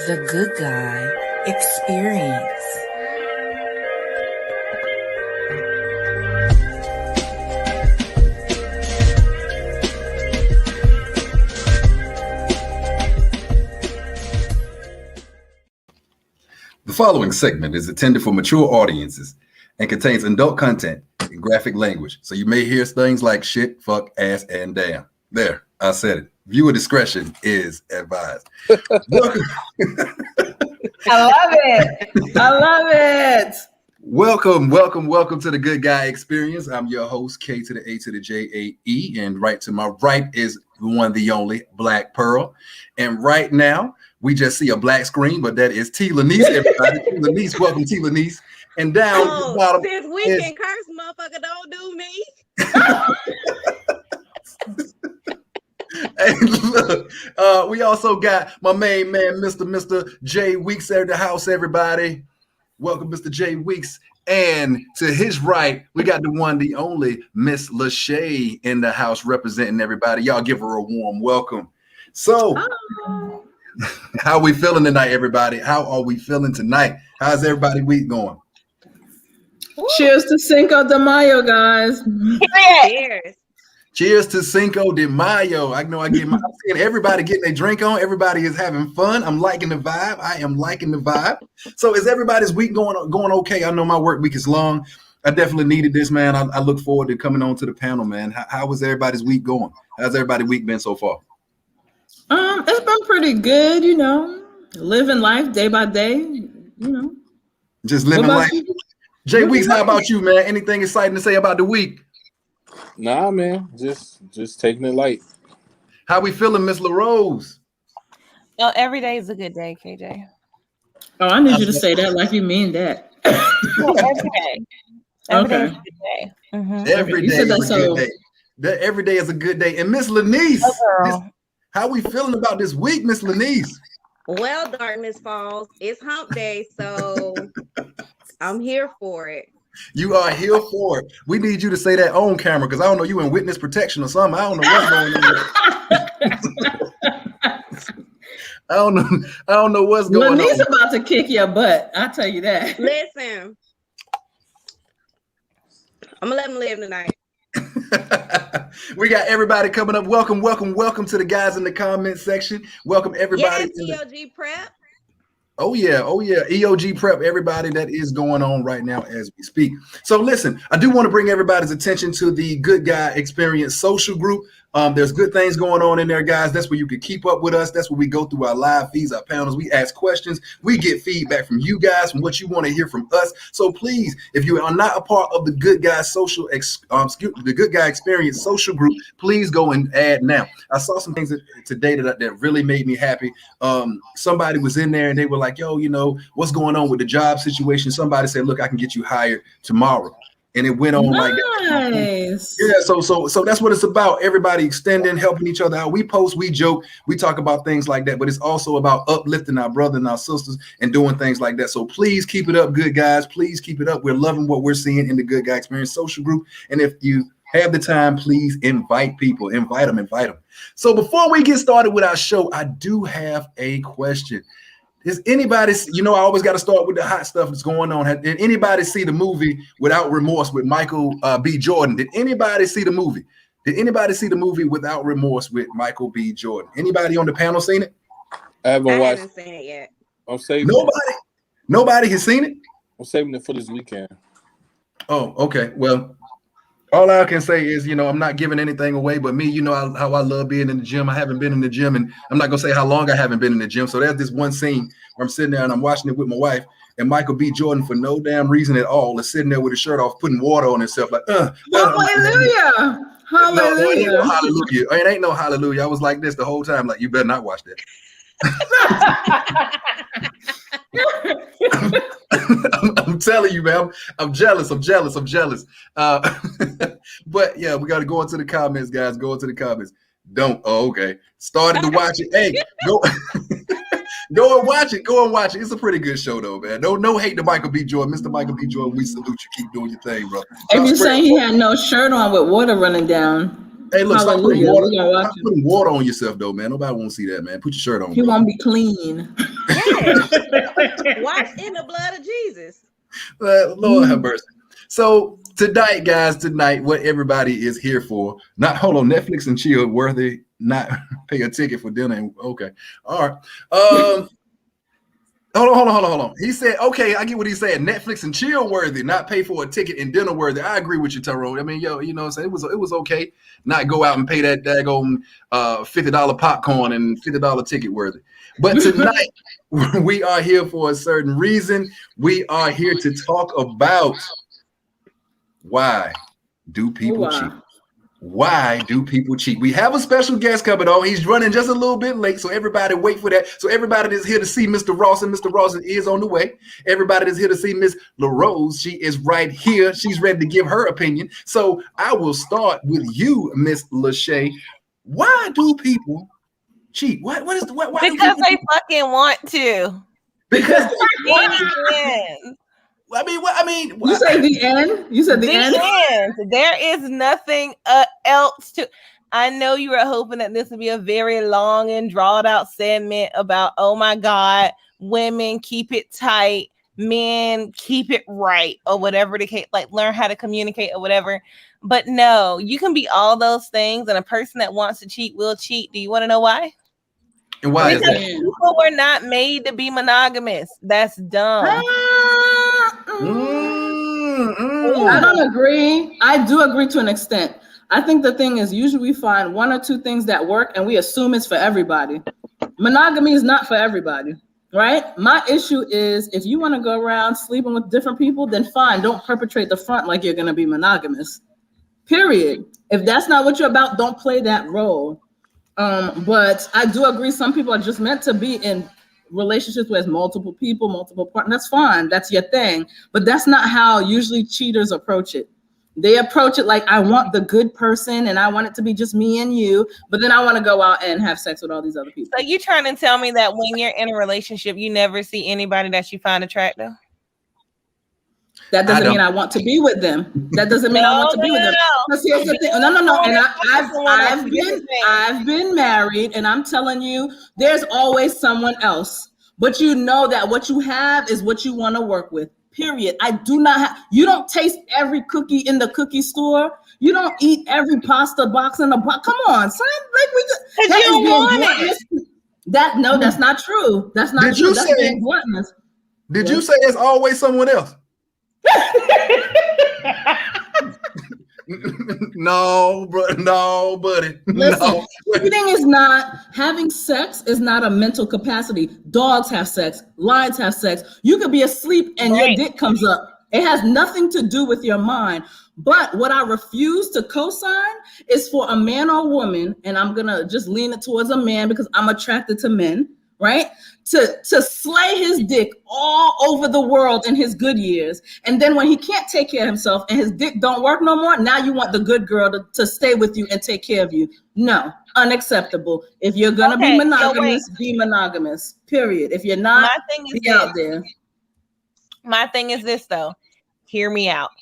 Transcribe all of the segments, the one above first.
The Good Guy Experience. The following segment is intended for mature audiences and contains adult content and graphic language. So you may hear things like shit, fuck, ass, and damn. There, I said it. Viewer discretion is advised. Welcome. I love it. I love it. Welcome to the Good Guy Experience. I'm your host, K to the A to the J A E, and right to my right is the one, the only Black Pearl. And right now, we just see a black screen, but that is T. Lanice, everybody. T. Lanice, welcome, T. Lanice. And down the bottom, since we can curse, motherfucker, don't do me. Hey, look, we also got my main man, Mr. Jay Weeks at the house, everybody. Welcome, Mr. Jay Weeks. And to his right, we got the one, the only Miss Lachey in the house representing everybody. Y'all give her a warm welcome. So, how we feeling tonight, everybody? How are we feeling tonight? How's everybody week going? Cheers to Cinco de Mayo, guys. Cheers. Cheers to Cinco de Mayo. I know I'm seeing everybody getting a drink on. Everybody is having fun. I'm liking the vibe. I am liking the vibe. So is everybody's week going okay? I know my work week is long. I definitely needed this, man. I look forward to coming on to the panel, man. How was everybody's week going? How's everybody's week been so far? It's been pretty good, living life day by day, Just living life. Jay Weeks, how about you, man? Anything exciting to say about the week? Nah, man, just taking it light. How we feeling, Miss LaRose? No, every day is a good day, KJ. Oh, I need you to say that like you mean that. No, every day. Every day is a good day. Mm-hmm. Every day is a good day. Every day is a good day. And Miss Lanice, how we feeling about this week, Miss Lanice? Well, darkness falls. It's hump day, so I'm here for it. You are here for it. We need you to say that on camera because I don't know, you in witness protection or something. I don't know what's going on. I don't know what's going on. Lanice about to kick your butt. I'll tell you that. Listen, I'm gonna let him live tonight. We got everybody coming up. Welcome to the guys in the comment section. Welcome everybody. Yes, EOG Prep. Oh yeah. EOG Prep, everybody that is going on right now as we speak. So listen, I do want to bring everybody's attention to the Good Guy Experience social group. There's good things going on in there, guys. That's where you can keep up with us. That's where we go through our live feeds, our panels. We ask questions. We get feedback from you guys, from what you want to hear from us. So please, if you are not a part of the Good Guy the Good Guy Experience social group, please go and add now. I saw some things today that really made me happy. Somebody was in there and they were like, yo, what's going on with the job situation? Somebody said, look, I can get you hired tomorrow. And it went on like that. Yeah, so that's what it's about. Everybody extending, helping each other out. We post, we joke, we talk about things like that, but it's also about uplifting our brothers and our sisters and doing things like that. So please keep it up, good guys. Please keep it up. We're loving what we're seeing in the Good Guy Experience social group. And if you have the time, please invite people. Invite them. So before we get started with our show, I do have a question. Does anybody, I always got to start with the hot stuff that's going on. Did anybody see the movie Without Remorse with Michael B. Jordan? Did anybody see the movie? Without Remorse with Michael B. Jordan? Anybody on the panel seen it? I haven't seen it yet. I'm saving Nobody has seen it? I'm saving it for this weekend. Oh, okay. Well, all I can say is, I'm not giving anything away, but me, how I love being in the gym. I haven't been in the gym, and I'm not going to say how long I haven't been in the gym. So there's this one scene where I'm sitting there and I'm watching it with my wife, and Michael B. Jordan, for no damn reason at all, is sitting there with his shirt off, putting water on himself like, Hallelujah. Hallelujah. No, hallelujah. It ain't no hallelujah. I was like this the whole time, like, you better not watch that. I'm telling you, man. I'm jealous. But yeah, we got to go into the comments, guys. Go into the comments. Don't. Oh, okay. Started to watch it. Hey, go. Go and watch it. It's a pretty good show, though, man. No hate to Michael B. Jordan. Mr. Michael B. Jordan, we salute you. Keep doing your thing, bro. If you're saying he had no shirt on with water running down, Hey, look, stop putting Hallelujah. water. We gotta watch Stop him. putting water on yourself, though, man. Nobody won't see that, man. Put your shirt on. He bro. won't be clean. Yes. Wash in the blood of Jesus. Lord have mercy. So tonight, guys, what everybody is here for, not hold on, Netflix and chill worthy, not pay a ticket for dinner. Okay. All right. Hold on. He said, okay, I get what he's saying. Netflix and chill worthy, not pay for a ticket and dinner worthy. I agree with you, Tyrone. I mean, you know what I'm saying? It was okay. Not go out and pay that daggone $50 popcorn and $50 ticket worthy. But tonight, we are here for a certain reason. We are here to talk about why do people cheat? Why do people cheat? We have a special guest coming on. He's running just a little bit late, so everybody wait for that. So everybody that's here to see Mr. Ross, and Mr. Ross is on the way. Everybody that's here to see Miss LaRose, she is right here. She's ready to give her opinion. So I will start with you, Miss Lachey. Why do people cheat? What is the what? Why because they fucking want to. Because You say the end? You said the end? There is nothing else to. I know you were hoping that this would be a very long and drawn out segment about, oh my God, women keep it tight, men keep it right, or whatever the case, like learn how to communicate or whatever. But no, you can be all those things, and a person that wants to cheat will cheat. Do you want to know why? And why is that? People were not made to be monogamous. That's dumb. I don't agree. I do agree to an extent. I think the thing is, usually we find one or two things that work and we assume it's for everybody. Monogamy is not for everybody, right? My issue is if you want to go around sleeping with different people, then fine. Don't perpetrate the front like you're going to be monogamous. Period. If that's not what you're about, don't play that role. But I do agree some people are just meant to be in relationships with multiple people, multiple partners. That's fine. That's your thing. But that's not how usually cheaters approach it. They approach it like, I want the good person and I want it to be just me and you, but then I want to go out and have sex with all these other people. So you trying to tell me that when you're in a relationship, you never see anybody that you find attractive? That doesn't mean I want to be with them. That doesn't mean I want to be with them. Because here's the thing. No. And I've been married, and I'm telling you, there's always someone else. But you know that what you have is what you want to work with. Period. I do not have. You don't taste every cookie in the cookie store. You don't eat every pasta box in the box. Come on, son. Like we just. Because you don't want it. That's not true. That's not true. That's being gluttonous. Did you say there's always someone else? No, bro. No, buddy. Listen, cheating is not having sex is not a mental capacity. Dogs have sex, lions have sex. You could be asleep and your dick comes up. It has nothing to do with your mind. But what I refuse to co-sign is for a man or woman, and I'm gonna just lean it towards a man because I'm attracted to men, right? To slay his dick all over the world in his good years. And then when he can't take care of himself and his dick don't work no more, now you want the good girl to stay with you and take care of you. No, unacceptable. If you're going to be monogamous, be monogamous, period. If you're not, be out there. My thing is this, though. Hear me out.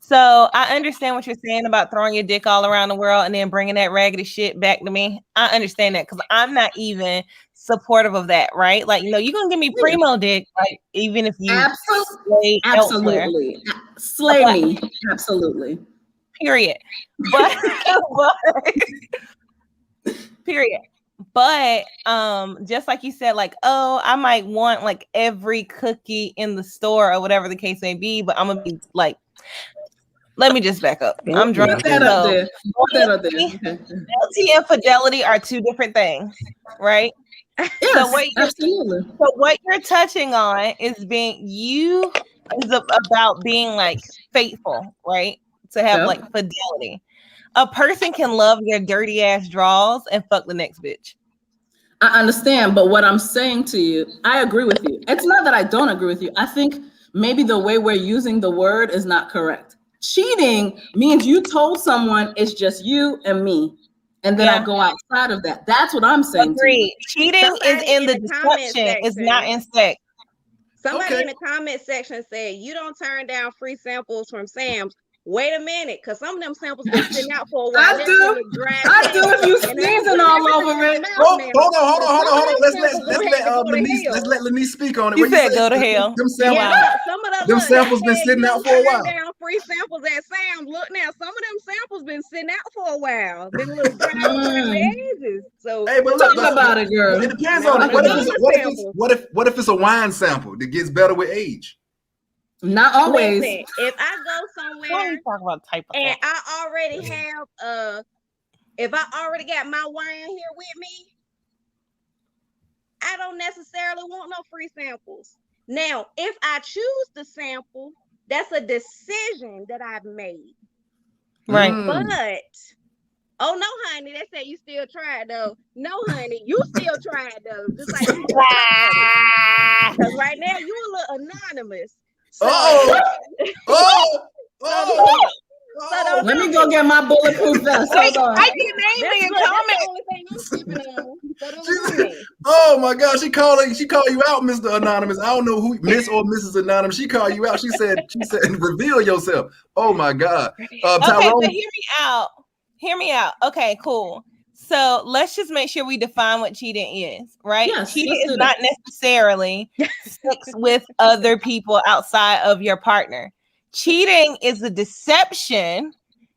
So I understand what you're saying about throwing your dick all around the world and then bringing that raggedy shit back to me. I understand that because I'm not even supportive of that, right? Like, you know, you're gonna give me primo dick, like even if you absolutely slay me, absolutely. Period. But period. But just like you said, like, oh, I might want like every cookie in the store or whatever the case may be, but I'm gonna be like, let me just back up. I'm drunk. Put that up there. Loyalty and fidelity are two different things, right? Yes, absolutely. So what you're touching on is about being like faithful, right? To have like fidelity. A person can love their dirty ass draws and fuck the next bitch. I understand, but what I'm saying to you, I agree with you. It's not that I don't agree with you. I think maybe the way we're using the word is not correct. Cheating means you told someone it's just you and me. And then I go outside of that. That's what I'm saying. Agreed. Cheating is in the deception. It's not in sex. Somebody in the comment section said, you don't turn down free samples from Sam's. wait a minute, because some of them samples been sitting out for a while. I do. If you sneezing all over it. Hold on. Let's let Lanice speak on it. You said go to hell. Them samples been sitting out for a while. Down free samples at Sam's. Look now, some of them samples been sitting out for a while. Been a little dry around the edges. So hey, but talk about it, girl. It depends on it. What if it's a wine sample that gets better with age? Not always. Listen, if I go somewhere and I already have if I already got my wine here with me, I don't necessarily want no free samples. Now, if I choose the sample, that's a decision that I've made. Right. But oh no, honey, they say you still tried though. No, honey, you still tried though. Just like because right now you a little anonymous. So, let me go get my bulletproof vest. Hold on. I can name it in comments. Oh my God, she called you out, Mr. Anonymous. I don't know who Miss or Mrs. Anonymous. She called you out. She said, reveal yourself. Oh my God. Okay, so hear me out. Okay, cool. So let's just make sure we define what cheating is, right? Yes, cheating is not necessarily sex with other people outside of your partner. Cheating is a deception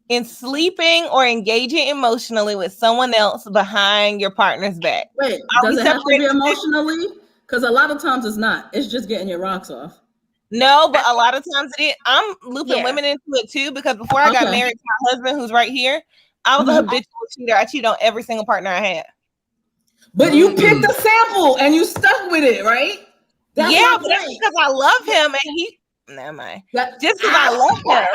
in sleeping or engaging emotionally with someone else behind your partner's back. Wait, does it have to be emotionally? Because a lot of times it's not. It's just getting your rocks off. No, but a lot of times it is. I'm looping women into it too, because before I got married to my husband, who's right here, I was a habitual cheater. I cheated on every single partner I had. But you picked a sample and you stuck with it, right? But that's because I love him and he. Never mind. Just because I love him.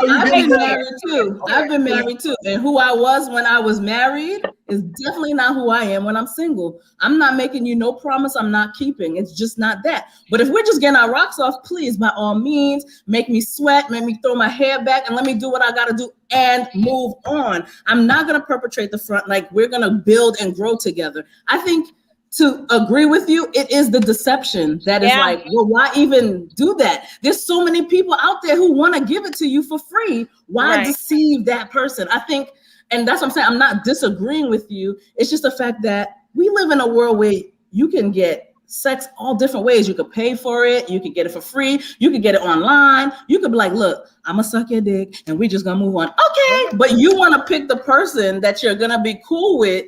I've been married too. I've been married too, and who I was when I was married is definitely not who I am when I'm single. I'm not making you no promise I'm not keeping. It's just not that. But if we're just getting our rocks off, please, by all means, make me sweat, make me throw my hair back, and let me do what I gotta do and move on. I'm not gonna perpetrate the front. Like, we're gonna build and grow together. I think, to agree with you, it is the deception that is like, well, why even do that? There's so many people out there who want to give it to you for free. Why deceive that person? I think, and that's what I'm saying, I'm not disagreeing with you. It's just the fact that we live in a world where you can get sex all different ways. You could pay for it. You could get it for free. You could get it online. You could be like, look, I'm going to suck your dick and we're just going to move on. Okay. But you want to pick the person that you're going to be cool with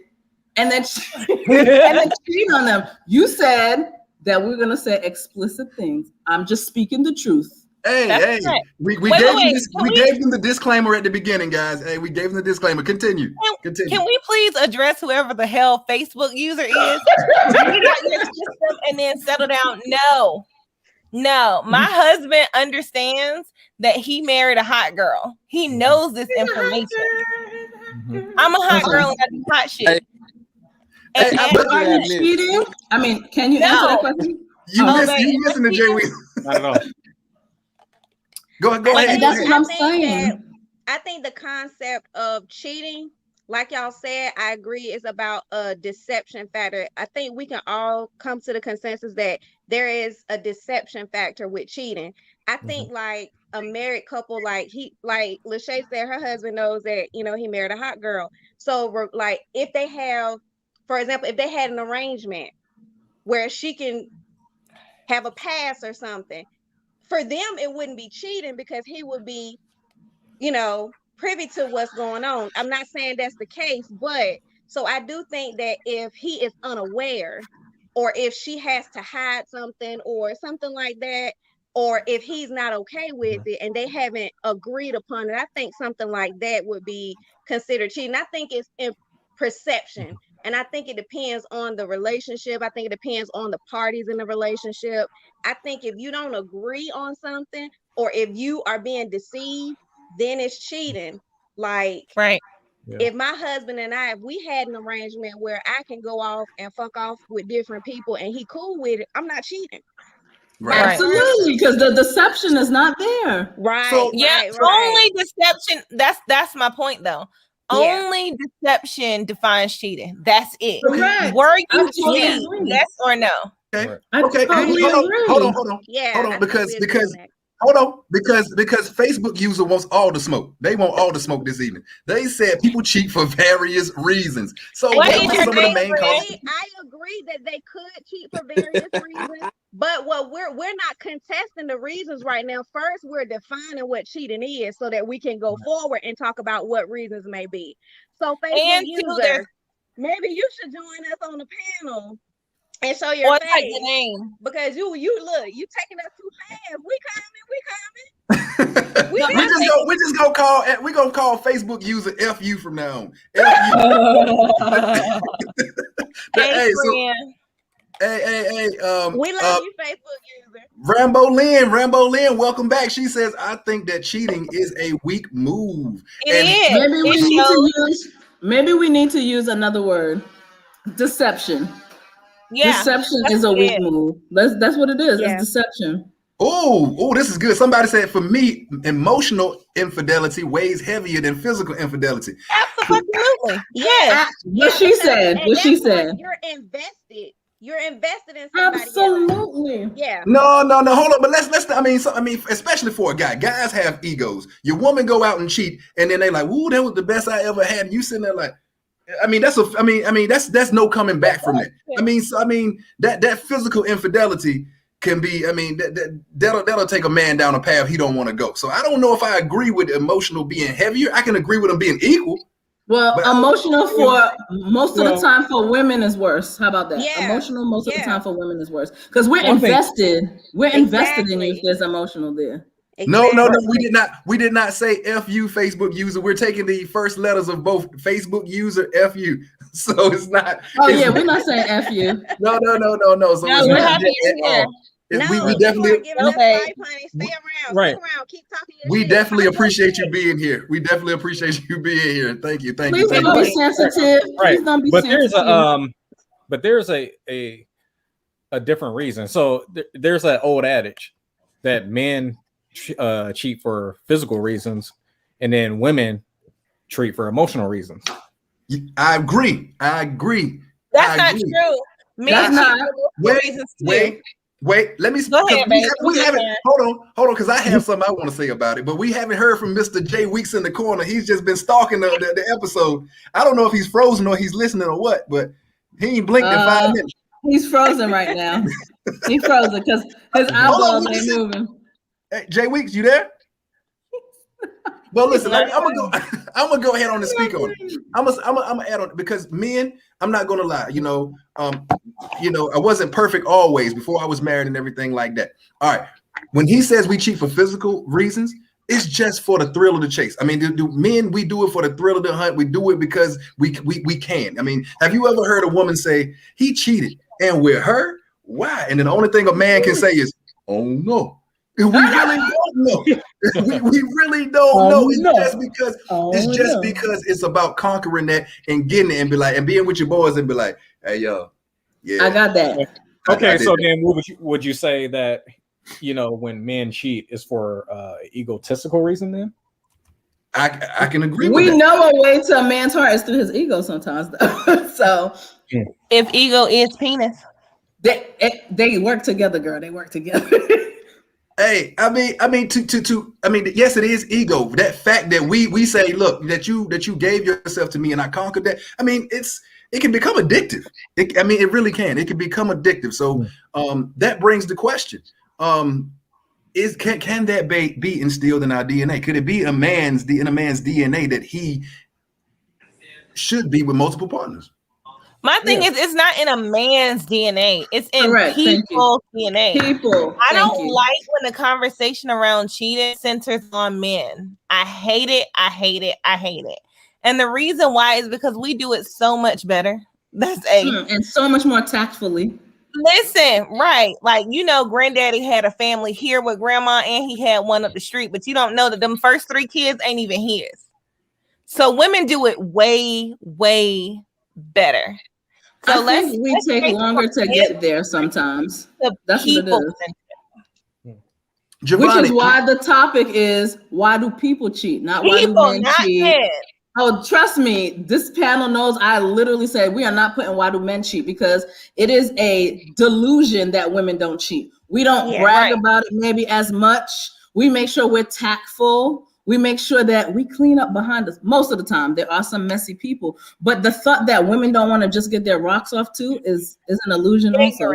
and then cheat on them. You said that we're gonna say explicit things. I'm just speaking the truth. Hey, we gave them the disclaimer at the beginning, guys. Hey, we gave them the disclaimer. Continue. Can we please address whoever the hell Facebook user is? And then settle down. No, my husband understands that he married a hot girl. He knows this information. I'm a hot girl and I do hot shit. Are you cheating? I mean, can you answer that question? You missing the Jay. Not at all. Go ahead. That's what I'm saying. I think the concept of cheating, like y'all said, I agree, is about a deception factor. I think we can all come to the consensus that there is a deception factor with cheating. I think like a married couple, like Lachey said, her husband knows that, he married a hot girl. So like if they have, for example, if they had an arrangement where she can have a pass or something, for them, it wouldn't be cheating because he would be, privy to what's going on. I'm not saying that's the case, but so I do think that if he is unaware or if she has to hide something or something like that, or if he's not okay with it and they haven't agreed upon it, I think something like that would be considered cheating. I think it's in perception. And I think it depends on the relationship. I think it depends on the parties in the relationship. I think if you don't agree on something or if you are being deceived, then it's cheating. Like, if my husband and I, if we had an arrangement where I can go off and fuck off with different people and he cool with it, I'm not cheating. Absolutely, because the deception is not there. Only deception. That's my point though. Only deception defines cheating. That's it. Correct. Were you cheating? Yes or no? Okay. Hold on. Yeah, because Hold on, because Facebook user wants all the smoke. They want all the smoke this evening. They said people cheat for various reasons. So What what is were your some of the main favorite? causes? I agree that they could cheat for various reasons, but what we're not contesting the reasons right now. First, we're defining what cheating is so that we can go forward and talk about what reasons may be. So Facebook And two, users, maybe you should join us on the panel and show your What's like face, the name? because you look, you taking us too fast. We coming. we just gonna call Facebook user FU from now on. Hey, Hey, friend. We love you, Facebook user. Rambo Lynn, welcome back. She says, I think that cheating is a weak move. It is. Maybe we need to use another word. Deception. Yeah, Deception is a weak move. That's what it is. Yeah. It's deception. Oh, this is good. Somebody said, for me, emotional infidelity weighs heavier than physical infidelity. Absolutely. Yes. What she said. And What she that's when said. You're invested in somebody else. Absolutely. Yeah. No, hold on. But let's. I mean, especially for a guy, guys have egos. Your woman go out and cheat, and then they like, "Ooh, that was the best I ever had." And you sitting there like, that's no coming back from that. That physical infidelity can be. That'll take a man down a path he don't want to go. So I don't know if I agree with emotional being heavier. I can agree with them being equal. Well, But emotional for most of the time for women is worse. How about that? Yeah. Emotional most of the time for women is worse because we're invested. We're invested in you if there's emotional there. No, we did not say FU Facebook user. We're taking the first letters of both Facebook user FU. So it's not. Oh yeah, we're not saying FU. No. So No, it's we're not happy that you're at here. all. No, We definitely. giving us Okay. life, honey. Stay around. Right. Stick around. Keep talking your We shit. definitely Talk your appreciate you shit. being here. We definitely appreciate you being here. Thank you. Please don't be sensitive. Right. Please don't be But sensitive. there's a different reason. So there's that old adage that men cheat for physical reasons, and then women treat for emotional reasons. I agree. That's not true. Men That's cheat not- for multiple reasons too. Wait. Let me. Go ahead, babe. We Go haven't. ahead. Hold on, because I have something I want to say about it. But we haven't heard from Mr. Jay Weeks in the corner. He's just been stalking the episode. I don't know if he's frozen or he's listening or what, but he ain't blinked in 5 minutes. He's frozen right now. He's frozen because his eyeballs ain't moving. Hey, Jay Weeks, you there? Well, listen, I'm gonna go ahead on and speak on it. I'm gonna add on it because men, I'm not gonna lie, I wasn't perfect always before I was married and everything like that. All right, when he says we cheat for physical reasons, it's just for the thrill of the chase. I mean, do men, we do it for the thrill of the hunt. We do it because we can. I mean, have you ever heard a woman say he cheated and with her? Why? And then the only thing a man can say is, "Oh no." We really don't know. we really don't know. It's just because it's about conquering that and getting it and be like, and being with your boys and be like, hey yo, yeah, I got that. Okay, so then would you say that when men cheat is for egotistical reason? Then I can agree with We that. know a way to a man's heart is through his ego sometimes, though. So If ego is penis. they work together, girl. They work together. Hey, yes, it is ego. That fact that we say, look, that you gave yourself to me and I conquered that. I mean, it can become addictive. It really can. It can become addictive. So that brings the question: can that be instilled in our DNA? Could it be in a man's DNA that he should be with multiple partners? My thing is, it's not in a man's DNA. It's in people's DNA. I don't like when the conversation around cheating centers on men. I hate it. And the reason why is because we do it so much better. And so much more tactfully. Listen, right. Like, granddaddy had a family here with grandma and he had one up the street, but you don't know that them first 3 kids ain't even his. So women do it way, way better. So I think we take longer to get there sometimes. That's what it is. Giovanni, which is why the topic is, why do people cheat? Not why do men cheat. Men. Oh, trust me, this panel knows I literally said we are not putting why do men cheat because it is a delusion that women don't cheat. We don't brag about it maybe as much. We make sure we're tactful. We make sure that we clean up behind us. Most of the time, there are some messy people, but the thought that women don't want to just get their rocks off too is an illusion. Also,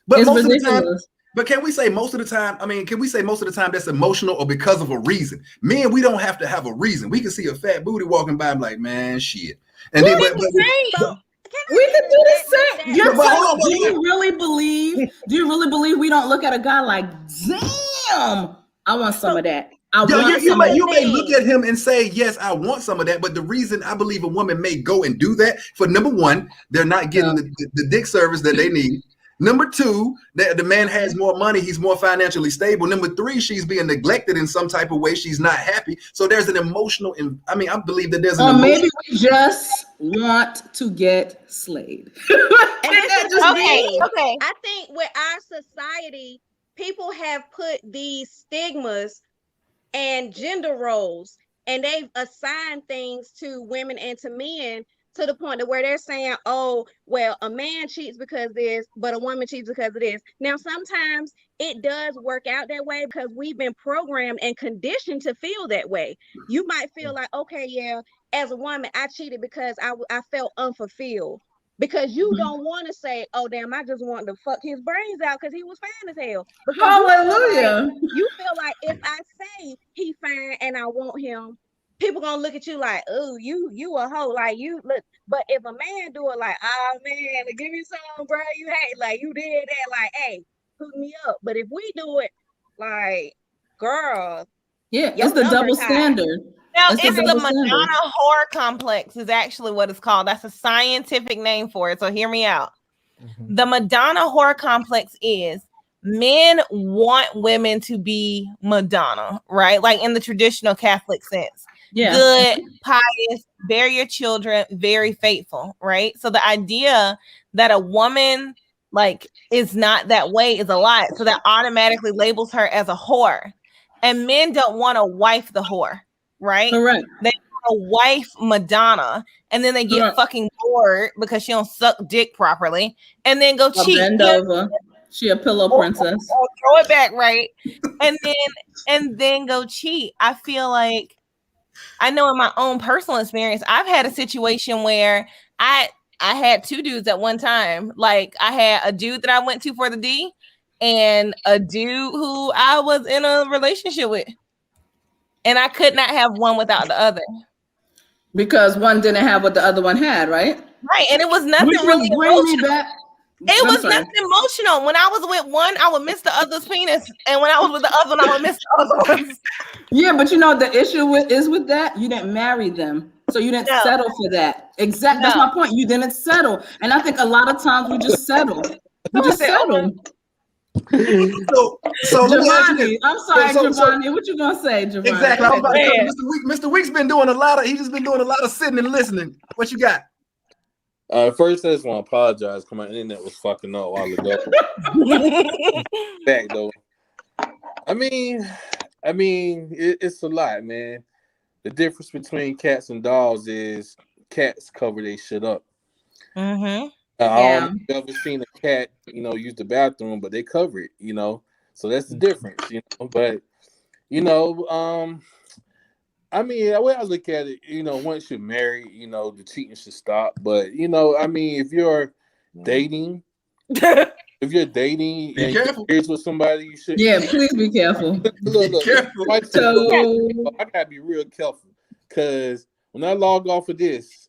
but it's most ridiculous. of the time, but can we say most of the time? I mean, can we say most of the time that's emotional or because of a reason? Men, we don't have to have a reason. We can see a fat booty walking by and be like, man, shit. And then, we can do the same. Do you really believe? Do you really believe we don't look at a guy like, damn, I want some of that. You may look at him and say, yes, I want some of that. But the reason I believe a woman may go and do that, for number one, they're not getting the dick service that they need. Number two, the man has more money. He's more financially stable. Number three, she's being neglected in some type of way. She's not happy. So there's an emotional, I believe that there's an emotional. Maybe we just want to get slayed. Okay. I think with our society, people have put these stigmas and gender roles, and they've assigned things to women and to men to the point of where they're saying, oh, well, a man cheats because this, but a woman cheats because of this. Now, sometimes it does work out that way because we've been programmed and conditioned to feel that way. You might feel like, okay, yeah, as a woman, I cheated because I felt unfulfilled. Because you don't want to say, oh, damn, I just wanted to fuck his brains out because he was fine as hell. Because hallelujah. You feel like if I say he fine and I want him, people gonna look at you like, oh, you a hoe, like you look. But if a man do it like, oh man, give me some, bro, you hate, like you did that, like, hey, hook me up. But if we do it like, girl, it's the double standard. Now, it's the Madonna whore complex is actually what it's called. That's a scientific name for it. So hear me out. Mm-hmm. The Madonna whore complex is men want women to be Madonna, right? Like in the traditional Catholic sense. Yeah. Good, pious, bear your children, very faithful, right? So the idea that a woman like is not that way is a lie. So that automatically labels her as a whore. And men don't want to wife the whore. Right? Correct. They want to wife Madonna, and then they get fucking bored because she don't suck dick properly, and then go cheat. Bend over. She a pillow princess. Or throw it back, right? and then go cheat. I feel like I know in my own personal experience, I've had a situation where I had two dudes at one time. Like I had a dude that I went to for the D, and a dude who I was in a relationship with. And I could not have one without the other. Because one didn't have what the other one had, right? Right. And it was nothing really emotional. It was nothing emotional. When I was with one, I would miss the other's penis. And when I was with the other one, I would miss the other one. Yeah, but you know, the issue with that, you didn't marry them. So you didn't settle for that. Exactly. That's my point. You didn't settle. And I think a lot of times we just settle. We just settle. So Giovanni, I'm sorry, Giovanni. What you gonna say, Giovanni? Exactly. I was about to Mr. Week's been doing a lot of sitting and listening. What you got? First, I just want to apologize because my internet was fucking up a while ago. Back though. I mean, it's a lot, man. The difference between cats and dogs is cats cover their shit up. Mm-hmm. I don't know if you've ever seen a cat, use the bathroom, but they cover it, So that's the difference, But, I mean, the way I look at it, once you're married, the cheating should stop. But, if you're dating, and you're with somebody, you should. Yeah, please be careful. Look, careful. I gotta be real careful because when I log off of this,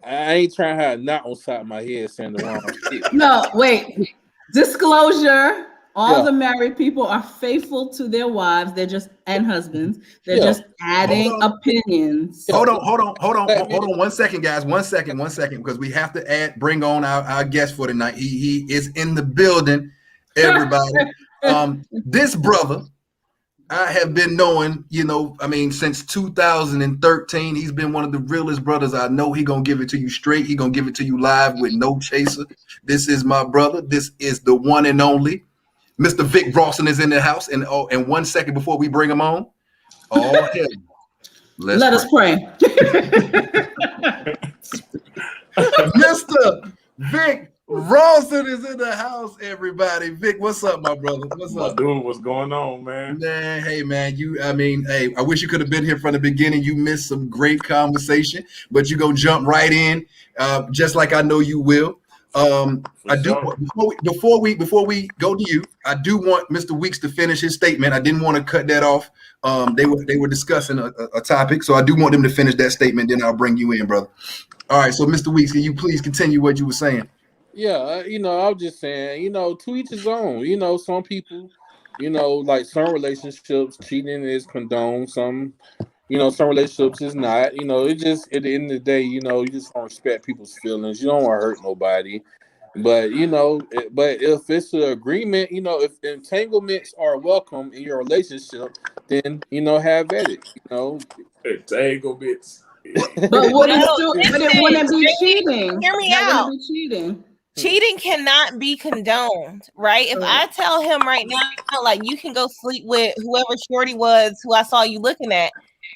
I ain't trying to have a knot on side of my head saying the wrong shit. No, wait. Disclosure. All the married people are faithful to their wives. They're just and husbands. They're just adding opinions. Hold on 1 second, guys. 1 second, because we have to bring on our guest for tonight. He is in the building, everybody. This brother, I have been knowing, since 2013. He's been one of the realest brothers I know. He gonna give it to you straight. He gonna give it to you live with no chaser. This is my brother. This is the one and only Mr. Vic Rawson is in the house. And 1 second before we bring him on, let us pray. Mr. Vic Ralston is in the house, everybody. Vic, what's up, my brother? What's up? Dude, what's going on, man? Man, hey, man. I wish you could have been here from the beginning. You missed some great conversation, but you go jump right in, just like I know you will. Before we go to you, I do want Mr. Weeks to finish his statement. I didn't want to cut that off. They were discussing a topic, so I do want them to finish that statement. Then I'll bring you in, brother. All right. So, Mr. Weeks, can you please continue what you were saying? Yeah, I was just saying, to each his own. Some people, like some relationships, cheating is condoned. Some relationships is not. It just at the end of the day, you just don't respect people's feelings. You don't want to hurt nobody. But but if it's an agreement, if entanglements are welcome in your relationship, then have at it. Entanglements. But it wouldn't be cheating. Hear me out. Cheating cannot be condoned, right? If I tell him right now, like, you can go sleep with whoever shorty was who I saw you looking at,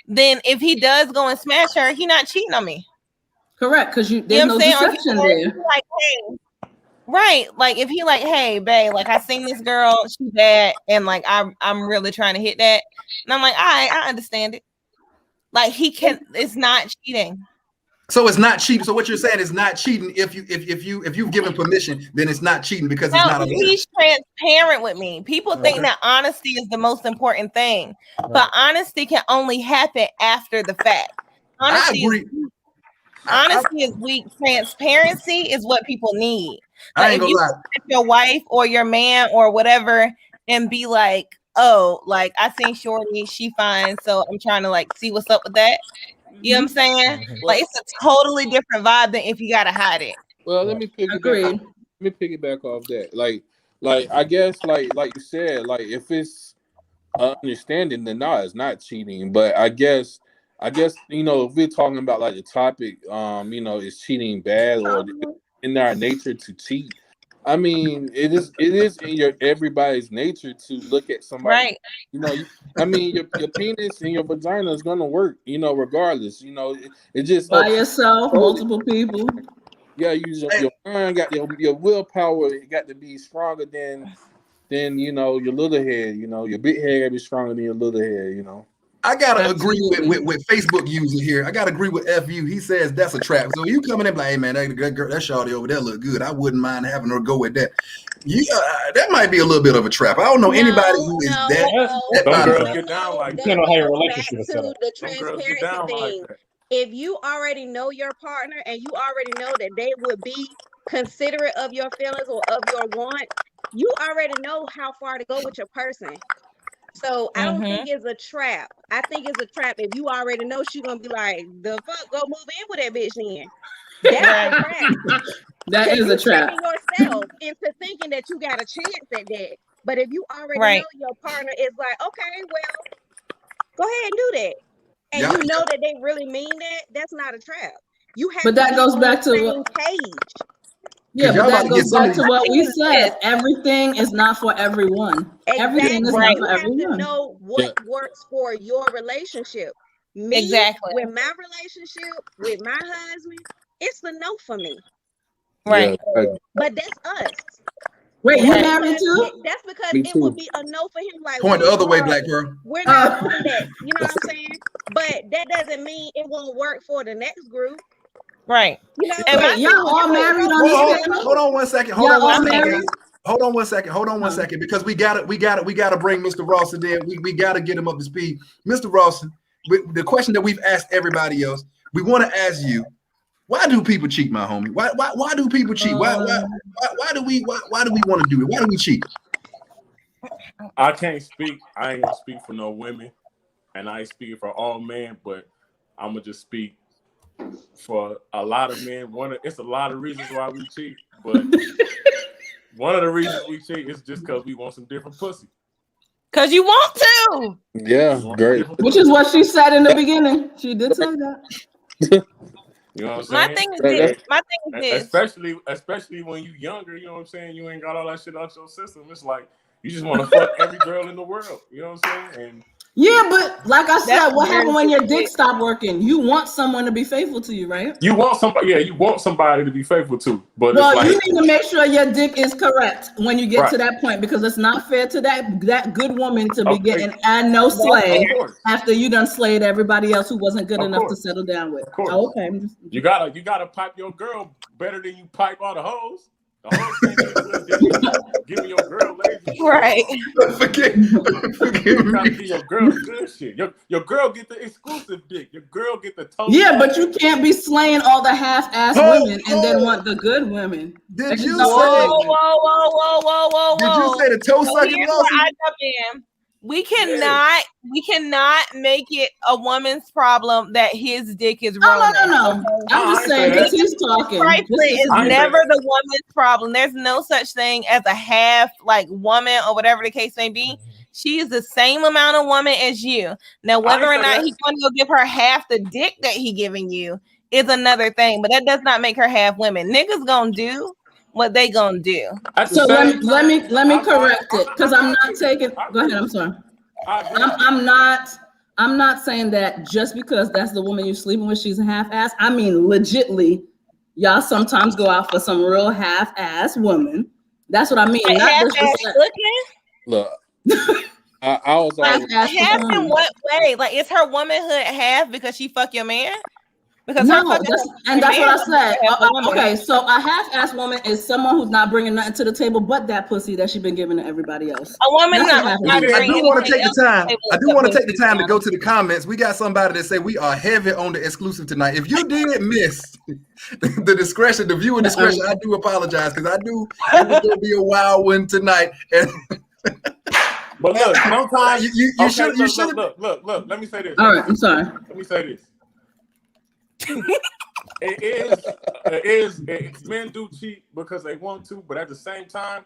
then if he does go and smash her, he not cheating on me. Correct, because there's no deception there. Like, hey, right, like if he like, hey, babe, like I seen this girl, she's bad, and like I'm really trying to hit that, and I'm like, all right, I understand it. Like it's not cheating. So it's not cheating. So what you're saying is not cheating if you've given permission, then it's not cheating because it's not. He's transparent with me. People think that honesty is the most important thing, but honesty can only happen after the fact. Honesty is weak. Transparency is what people need. I ain't gonna lie. If your wife or your man or whatever and be like, oh, like I seen Shorty, she fine, so I'm trying to like see what's up with that. You know what I'm saying? Like it's a totally different vibe than if you gotta hide it. Well, let me piggyback off that. Like I guess like you said, like if it's understanding, then no, it's not cheating. But I guess if we're talking about like the topic, is cheating bad or in our nature to cheat? I mean, it is in everybody's nature to look at somebody. Right. Your penis and your vagina is gonna work, regardless. It just by yourself, multiple people. Yeah, use your mind, got your willpower. It got to be stronger than your little head. Your big head gotta be stronger than your little head. I gotta agree with Facebook user here. I gotta agree with FU. He says that's a trap. So you coming in like, hey man, that shawty over there look good. I wouldn't mind having her go with that. That might be a little bit of a trap. I don't know anybody who is that. Some girls get down like that. Depends on how your relationship is set up. The transparency thing. If you already know your partner and you already know that they would be considerate of your feelings or of your want, you already know how far to go with your person. So I don't think it's a trap. I think it's a trap if you already know she's gonna be like, the fuck, go move in with that bitch then. That's a trap. That is a trap. Yourself into thinking that you got a chance at that. But if you already know your partner is like, okay, well, go ahead and do that. And you know that they really mean that, that's not a trap. You have but that goes back to page. Yeah, but that goes back to what we said. Everything is not for everyone. Exactly. Everything is not for everyone. You have to know what works for your relationship. Me, with my relationship, with my husband, it's a no for me. Right. But that's us. Wait, you married too? That's because it would be a no for him. Like point the other way, Black Girl. We're not doing that. You know what I'm saying? But that doesn't mean it won't work for the next group. Right. Y'all all married on this. Hold on one second. Hold on one second. Because we gotta bring Mr. Ralston in. We gotta get him up to speed. Mr. Ralston, the question that we've asked everybody else, we want to ask you, why do people cheat, my homie? Why do people cheat? Why do we want to do it? Why do we cheat? I can't speak. I ain't gonna speak for no women, and I ain't speaking for all men, but I'm gonna just speak for a lot of men. It's a lot of reasons why we cheat, but one of the reasons we cheat is just because we want some different pussy. Because you want to. Yeah, great. Which is what she said in the beginning. She did say that. You know what I'm saying? My thing is this. Especially when you younger, you know what I'm saying? You ain't got all that shit out your system. It's like you just want to fuck every girl in the world. You know what I'm saying? Yeah, but like I said, what happened when your dick stopped working? You want someone to be faithful to you, right? You want somebody, yeah, you want somebody to be faithful to, but well, it's like, you need to make sure your dick is correct when you get to that point, because it's not fair to that good woman to be getting and no slay after you done slayed everybody else who wasn't good enough to settle down with. Oh, okay. You gotta pipe your girl better than you pipe all the hoes. The hoes can't give me your girl lazy. Right. Forgive you gotta give your girl the good shit. Your girl get the exclusive dick. Your girl get the total. Yeah, but you can't be slaying all the half-ass women and then want the good women. Did you say? Whoa. Did you say the toe sucking? Here's where I jump in. We cannot make it a woman's problem that his dick is wrong. No. I'm just saying because he's talking. Trifling is never the woman's problem. There's no such thing as a half like woman or whatever the case may be. She is the same amount of woman as you. Now, whether or not he's going to go give her half the dick that he giving you is another thing, but that does not make her half women. Niggas gonna do what they gonna do. So let me correct it, because I'm not taking. Go ahead. I'm sorry. I'm not saying that just because that's the woman you're sleeping with, she's a half-ass. I mean, legitly, y'all sometimes go out for some real half-ass woman. That's what I mean. Not half-ass looking. Look, I was half in what way? Like, is her womanhood half because she fuck your man? Because no, that's what I said. Okay, so a half-ass woman is someone who's not bringing nothing to the table but that pussy that she's been giving to everybody else. A woman I do want to take the time to go to the comments. We got somebody that say we are heavy on the exclusive tonight. If you did miss the viewer discretion, I do apologize, because it was going to be a wild one tonight. But look, sometimes you should look. Let me say this. All right, I'm sorry. Let me say this. It is men do cheat because they want to, but at the same time,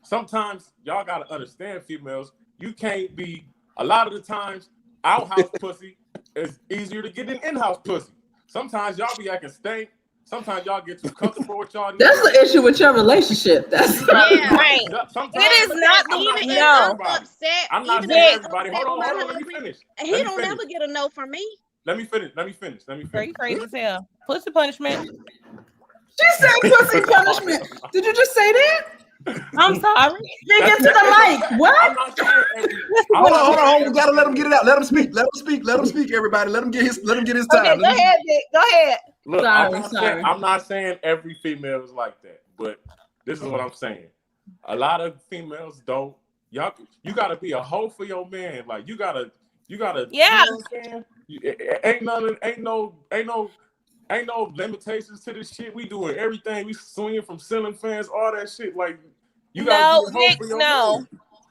sometimes y'all gotta understand, females, you can't be. A lot of the times, outhouse pussy is easier to get than in-house pussy. Sometimes y'all be acting stank. Sometimes y'all get too comfortable with y'all. That's the issue with your relationship. That's right. It is not even upset. I'm not saying everybody. Hold on. Let me finish. He don't never get a no from me. Let me finish. Very crazy as hell. Pussy punishment. She said pussy punishment. Did you just say that? I'm sorry. Get to the mic. What? Hold on. We gotta let him get it out. Let him speak. Everybody. Let him get his time. Okay, go ahead, Vic. Go ahead. Look, I'm not saying every female is like that, but this is what I'm saying. A lot of females don't. You gotta be a hoe for your man. Like you gotta. Yeah. You know what I'm saying? Ain't no limitations to this shit. We doing everything. We swinging from ceiling fans, all that shit. Like you gotta be a hoe for your man.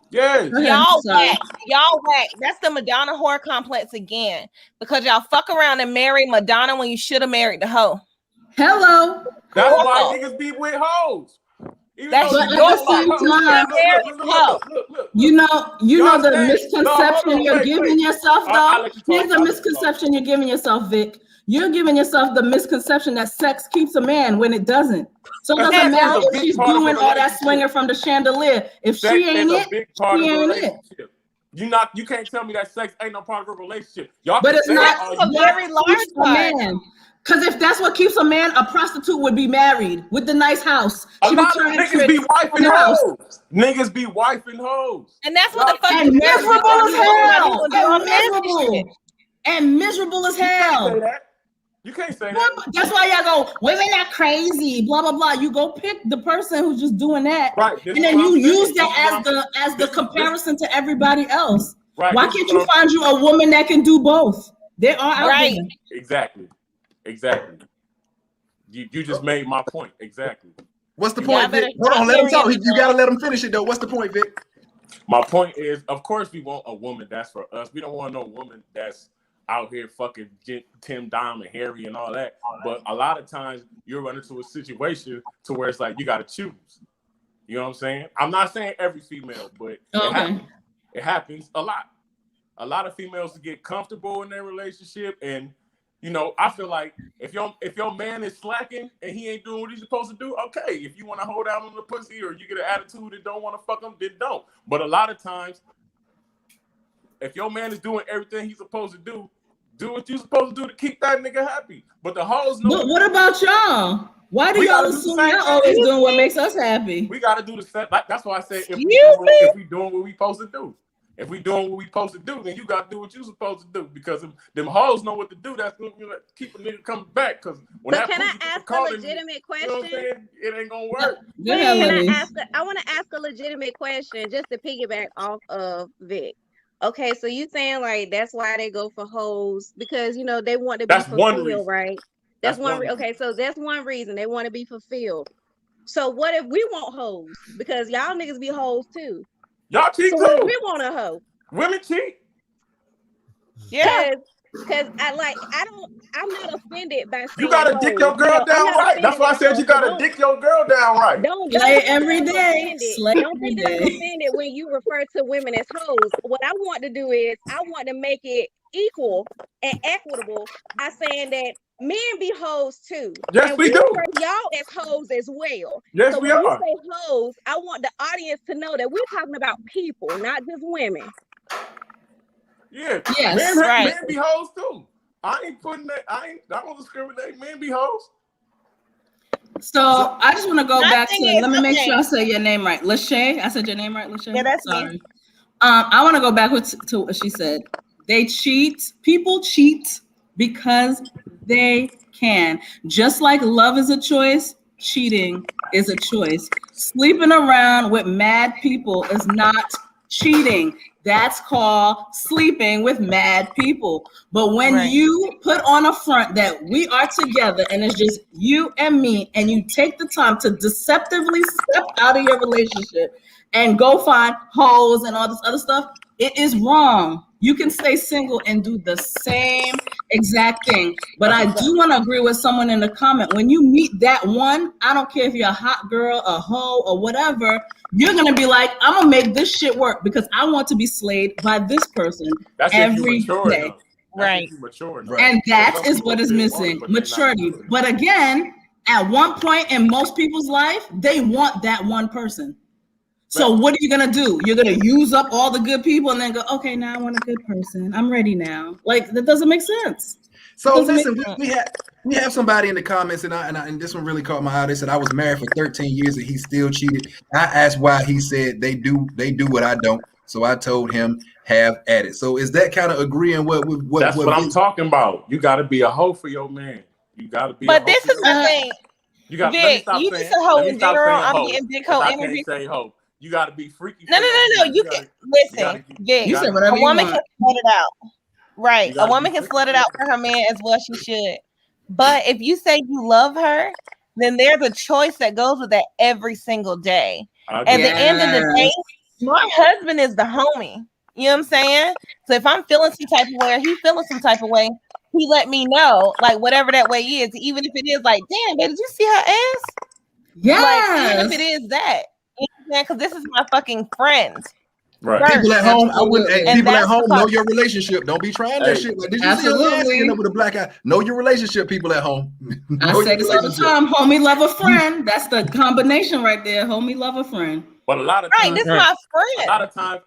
Yes. Y'all whack. That's the Madonna whore complex again. Because y'all fuck around and marry Madonna when you should have married the hoe. Hello. That's why niggas be with hoes. That's but at the same time, you know the misconception you're giving yourself, though. Here's the misconception you're giving yourself, Vic. You're giving yourself the misconception that sex keeps a man when it doesn't. So it doesn't matter if she's doing all that swinging from the chandelier. If she ain't it, she ain't it. You can't tell me that sex ain't no part of a relationship. But it's not a very large part. Because if that's what keeps a man, a prostitute would be married with the nice house. Niggas be wifing hoes. Niggas be wifing hoes. And that's what the fuck is miserable as hell. And miserable as hell. You can't say that. That's why y'all go, women are crazy, blah blah blah. You go pick the person who's just doing that, right? And then you use that as the comparison to everybody else. Right. Why can't you find you a woman that can do both? There are out there. Exactly. You just made my point. Exactly. What's the point, Vic? Hold on, let him talk. You gotta let him finish it though. What's the point, Vic? My point is, of course, we want a woman that's for us. We don't want no woman that's out here fucking Tim Dom and Harry and all that. But a lot of times you'll run into a situation to where it's like you got to choose. You know what I'm saying? I'm not saying every female, but it happens a lot. A lot of females get comfortable in their relationship, and you know, I feel like if your man is slacking and he ain't doing what he's supposed to do, okay. If you want to hold out on the pussy or you get an attitude and don't want to fuck him, then don't. But a lot of times, If your man is doing everything he's supposed to do what you're supposed to do to keep that nigga happy. But the hoes know. But what about y'all? Why do y'all assume y'all always doing what makes us happy? We got to do the same. That's why I said if we doing what we supposed to do. If we doing what we supposed to do, then you got to do what you supposed to do because them hoes know what to do. That's going to keep a nigga coming back. Because when so can I ask a legitimate question? You know what I'm saying? It ain't going to work. I want to ask a legitimate question just to piggyback off of Vic. Okay, so you saying like that's why they go for hoes because they want to be fulfilled, right? That's one. Okay, so that's one reason they want to be fulfilled. So what if we want hoes? Because y'all niggas be hoes too. Y'all cheat too. What if we want a hoe? Women cheat. Yeah. Because I'm not offended by saying you gotta dick your girl down right. That's why I said you gotta dick your girl down right. Don't slay every day. Don't think I'm offended when you refer to women as hoes. What I want to do is I want to make it equal and equitable by saying that men be hoes too. Yes, and we do. Y'all as hoes as well. Yes, so we when are. you say hoes, I want the audience to know that we're talking about people, not just women. Yeah, yes, men be hoes too. I don't discriminate. Men be hoes. So I just want to go back to. Let me make sure I say your name right, Lachey. I said your name right, Lachey. Yeah, that's sorry. me. I want to go back to what she said. They cheat. People cheat because they can. Just like love is a choice, cheating is a choice. Sleeping around with mad people is not cheating. That's called sleeping with mad people. But when you put on a front that we are together and it's just you and me, and you take the time to deceptively step out of your relationship and go find hoes and all this other stuff, it is wrong. You can stay single and do the same exact thing. But I do want to agree with someone in the comment. When you meet that one, I don't care if you're a hot girl, a hoe, or whatever, you're going to be like, I'm going to make this shit work because I want to be slayed by this person every day. Right. And that is what is missing, maturity. But again, at one point in most people's life, they want that one person. So what are you gonna do? You're gonna use up all the good people and then go, okay, now I want a good person. I'm ready now. Like that doesn't make sense. So listen, we have somebody in the comments, and this one really caught my eye. They said I was married for 13 years and he still cheated. I asked why. He said they do what I don't. So I told him have at it. So is that kind of agreeing what That's what I'm talking about. You got to be a hoe for your man. You got to be. But this is the thing. You got. Vic, you just a hoe in general. I'm getting big hoe energy. I can't say hoe. You got to be freaky. No. You can listen. You said whatever a woman you can slut it out. Right. A woman can slut it out for her man as well. She should. But if you say you love her, then there's a choice that goes with that every single day. At the end of the day, my husband is the homie. You know what I'm saying? So if I'm feeling some type of way or he feeling some type of way, he let me know, like whatever that way is, even if it is like, damn, babe, did you see her ass? Yeah. Like, even if it is that. You know, because this is my fucking friend. Right. People at home, I wouldn't. Hey, people at home, know your relationship. Don't be trying that shit. Like, did you see a ass skin up with a black eye? Know your relationship, people at home. I say this all the time. Homie, love a friend. That's the combination right there. Homie, love a friend. But a lot of times, this is my friend.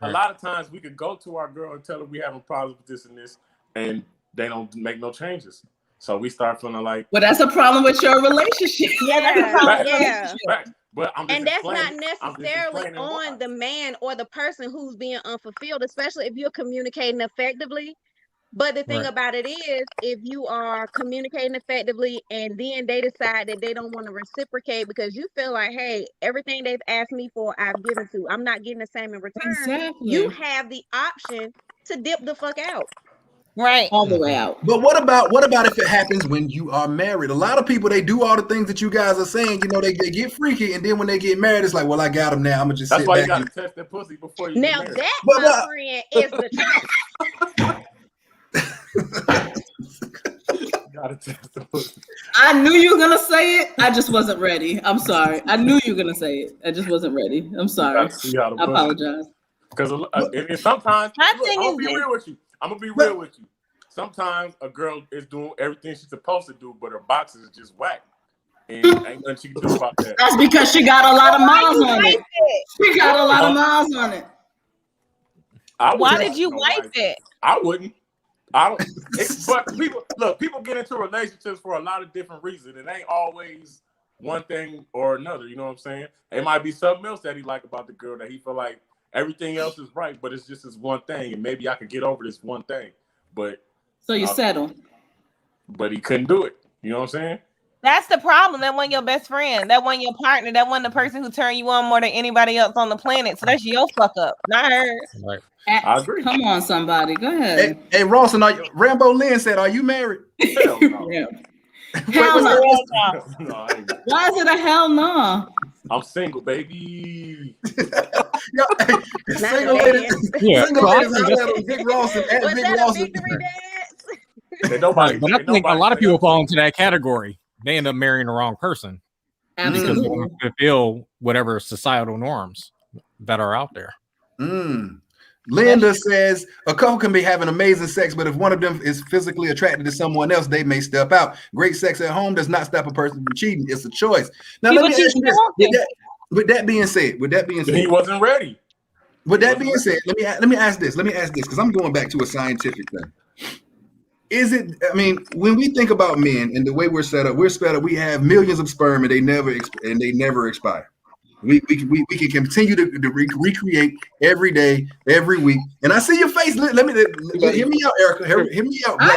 A lot of times, we could go to our girl and tell her we having problems with this and this, and they don't make no changes. So we start feeling like, well, that's a problem with your relationship. Yeah, that's a problem with your relationship. But and that's not necessarily on the man or the person who's being unfulfilled, especially if you're communicating effectively. But the thing about it is, if you are communicating effectively and then they decide that they don't want to reciprocate because you feel like, hey, everything they've asked me for, I've given to, I'm not getting the same in return. Exactly. You have the option to dip the fuck out. Right. All the way out. But what about if it happens when you are married? A lot of people, they do all the things that you guys are saying, they get freaky, and then when they get married, it's like, well, I got them now. I'm gonna just sit back. That's why you gotta test that pussy before you now get married. My friend, is the truth. I knew you were gonna say it. I just wasn't ready. I'm sorry. I knew you were gonna say it. I just wasn't ready. I'm sorry. I apologize. Because sometimes I'm gonna be real with you. Sometimes a girl is doing everything she's supposed to do, but her boxes is just whack. And ain't nothing she can do about that. That's because she got a lot of miles on it. She got a lot of miles on it. Why did you wipe it? I wouldn't. I don't. But people get into relationships for a lot of different reasons. It ain't always one thing or another. You know what I'm saying? It might be something else that he like about the girl that he feel like everything else is right, but it's just this one thing, and maybe I could get over this one thing. But so you settle. But he couldn't do it. You know what I'm saying? That's the problem. That wasn't your best friend. That wasn't your partner. That wasn't the person who turned you on more than anybody else on the planet. So that's your fuck up, not hers. Right. I agree. Come on, somebody. Go ahead. Hey Rawson, Rambo Lynn said, "Are you married?" Hell no. Yeah. Hell no. No, Why is it a hell no? I'm single, baby. Single ladies. Single ladies. Big Rawson at Was Big that a Rawson. victory dance? But I think a lot of people fall into that category. They end up marrying the wrong person because they don't fulfill whatever societal norms that are out there. Linda says a couple can be having amazing sex, but if one of them is physically attracted to someone else, they may step out. Great sex at home does not stop a person from cheating. It's a choice. Now, let me ask you this. With that being said, he wasn't ready. With that being said, let me ask this because I'm going back to a scientific thing. Is it? I mean, when we think about men and the way we're set up, we have millions of sperm and they never expire. We can continue to recreate every day, every week. And I see your face. Let me hear me out, Erica. Hear me out. I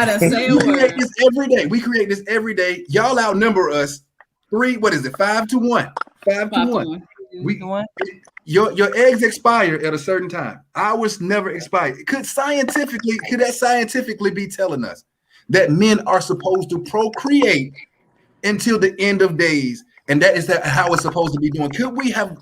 didn't say a word. We create this every day. We create this every day. Y'all outnumber us 5 to 1. 5 to 1. Your eggs expire at a certain time. Ours never expire. Could that scientifically be telling us that men are supposed to procreate until the end of days? And that is how it's supposed to be doing. Could we have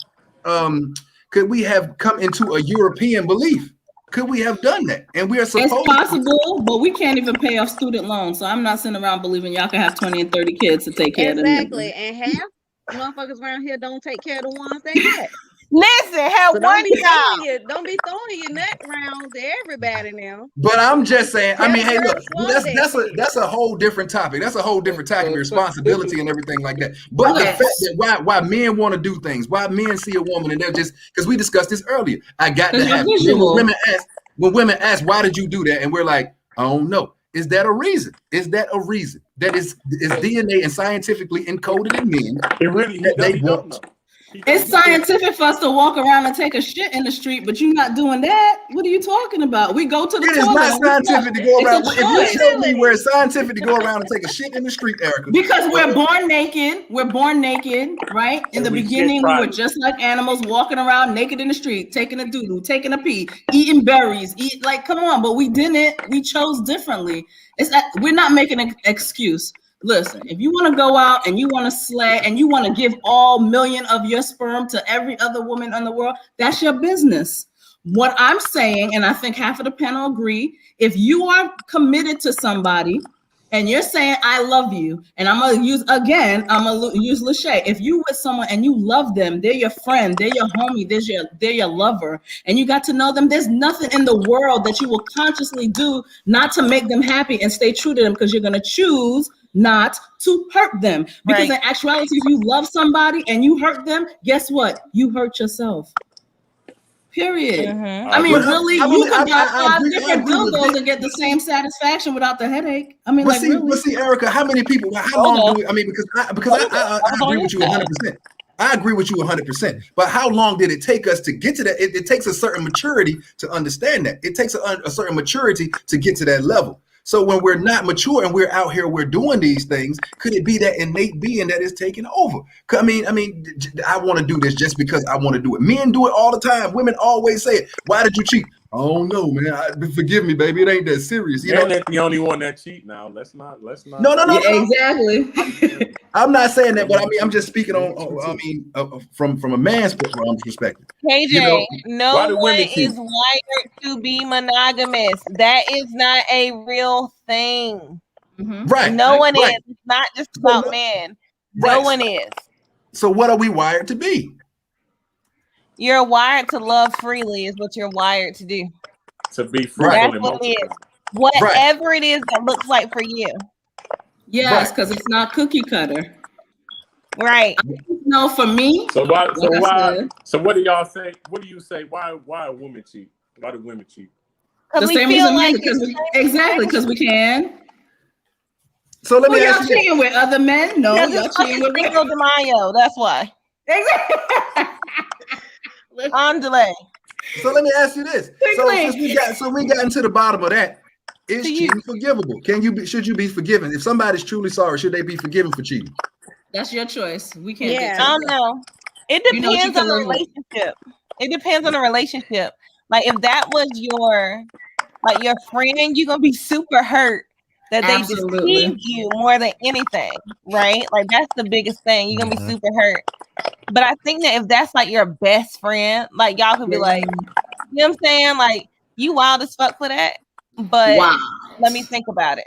come into a European belief? Could we have done that? And we are supposed. It's possible, but we can't even pay off student loans. So I'm not sitting around believing y'all can have 20 and 30 kids to take care of them. Exactly, and half motherfuckers around here don't take care of the ones they got. Listen, so don't be throwing your nut around to everybody now. But I'm just saying, I mean, hey, look, that's a whole different topic. That's a whole different type of responsibility and everything like that. But the fact that why men want to do things, why men see a woman and they're just, because we discussed this earlier. I got to have when women ask, why did you do that? And we're like, I don't know. Is that a reason? That is DNA and scientifically encoded in men? It really they don't know. It's scientific for us to walk around and take a shit in the street, but you're not doing that. What are you talking about? We go to the toilet. It is not scientific to go around. If you show me where it's scientific to go around and take a shit in the street, Erica. Because we're born naked. We're born naked, right? In the beginning, we were just like animals walking around naked in the street, taking a doo-doo, taking a pee, eating berries, come on, but we didn't. We chose differently. We're not making an excuse. Listen, if you want to go out and you want to slay and you want to give all million of your sperm to every other woman in the world, that's your business. What I'm saying, and I think half of the panel agree, if you are committed to somebody and you're saying, I love you, and I'm going to use Lachey. If you with someone and you love them, they're your friend, they're your homie, they're your lover, and you got to know them, there's nothing in the world that you will consciously do not to make them happy and stay true to them, because you're going to choose not to hurt them. Because in actuality, if you love somebody and you hurt them, guess what? You hurt yourself. Period. I mean, really, you could buy 5 different dildos and get the same satisfaction without the headache. I mean, but see, Erica, how many people? How long do we? I mean, because I agree with you 100%. I agree with you 100%. But how long did it take us to get to that? It takes a certain maturity to understand that. It takes a certain maturity to get to that level. So when we're not mature and we're out here, we're doing these things, could it be that innate being that is taking over? I mean, I want to do this just because I want to do it. Men do it all the time. Women always say it. Why did you cheat? Oh no, man. Forgive me, baby. It ain't that serious. You know, the only one that cheat now. Let's not. No. Yeah, exactly. I'm not saying that, but I mean, I'm just speaking on. From a man's perspective. KJ, you know, no one is wired to be monogamous. That is not a real thing. Right. No one is. It's not just about men. No one is. So what are we wired to be? You're wired to love freely is what you're wired to do. To be free. That's what it is. Whatever it is that looks like for you. Yes, because it's not cookie cutter. Right. No, for me. So what do y'all say? What do you say? Why a woman cheat? Why do women cheat? The same reason because we can. So let me ask y'all cheating with other men? No, y'all cheating with Cinco de Mayo. That's why. On delay. So let me ask you this. So we got into the bottom of that. Is cheating forgivable? Should you be forgiven? If somebody's truly sorry, should they be forgiven for cheating? That's your choice. We can't. Yeah. I don't know. It depends on the relationship. It depends on the relationship. Like if that was your friend, you're gonna be super hurt that they deceived you more than anything, right? Like that's the biggest thing. You're gonna be super hurt. But I think that if that's like your best friend, like y'all could be like, you know what I'm saying? Like you wild as fuck for that. But let me think about it.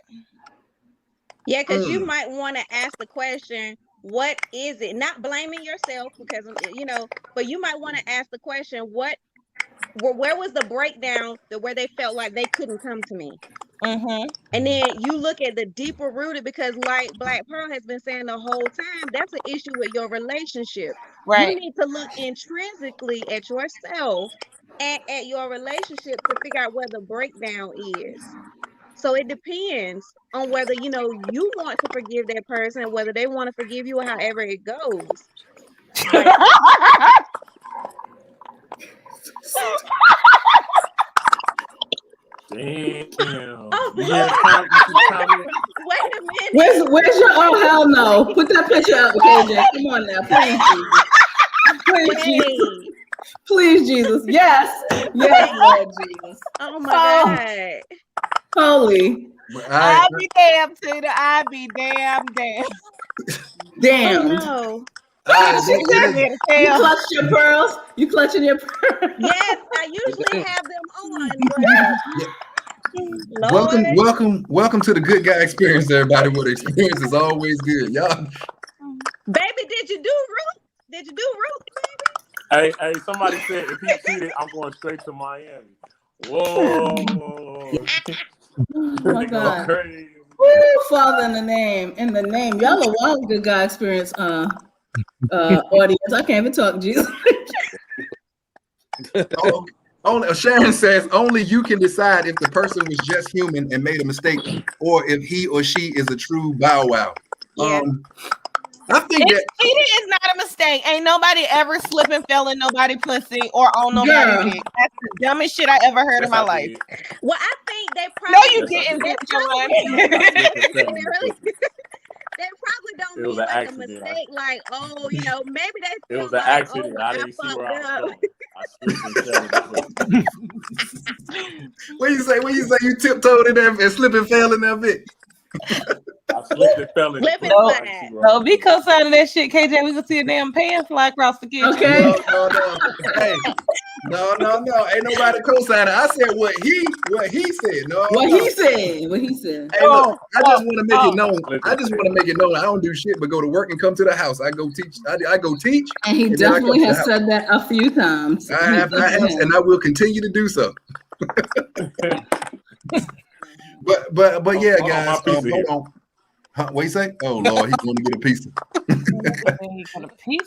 Yeah, because you might want to ask the question, what is it? Not blaming yourself because, but you might want to ask the question, where was the breakdown where they felt like they couldn't come to me? Mm-hmm. And then you look at the deeper rooted, because like Black Pearl has been saying the whole time, that's an issue with your relationship. Right. You need to look intrinsically at yourself and at your relationship to figure out where the breakdown is. So it depends on whether, you want to forgive that person, whether they want to forgive you, or however it goes. Damn. Oh, wait a minute. Where's your oh hell no? Put that picture up, KJ. Come on now, please, Jesus. Please, Jesus. Yes, Lord Jesus. Oh my God. Holy. I'll be damned, Tina. I'll be damn. Damn. Oh, no. You clutched your pearls? You clutching your pearls? Yes, I usually have them on. Welcome to the Good Guy Experience, everybody. What experience is always good, y'all. Baby, did you do Ruth? Baby? Hey, somebody said if he cheated, I'm going straight to Miami. Whoa. Oh my God. Crazy. Woo, Father, in the name. Y'all are wild Good Guy Experience audience. I can't even talk, Jesus. Sharon says only you can decide if the person was just human and made a mistake, or if he or she is a true bow wow. Yeah. I think that cheating is not a mistake. Ain't nobody ever slip and fell in nobody pussy or on nobody dick. That's the dumbest shit I ever heard in my life. Well, I think they probably you didn't. They probably don't mean like a mistake, like, maybe they. It was an accident. I didn't see where I was going. When you say you tiptoed in there and slip and fell in that bit. I slipped and fell in. No, be co-signing that shit, KJ. We can see a damn pan fly across the kitchen. Okay. No. Hey, no. Ain't nobody co-signing. I said what he said. No. What he said. Hey, look, I just want to make it known. I don't do shit but go to work and come to the house. I go teach. I go teach. And he definitely has said that a few times. I have, and I will continue to do so. But yeah, guys. Hold on. What you say? Oh Lord, he's going to get a pizza.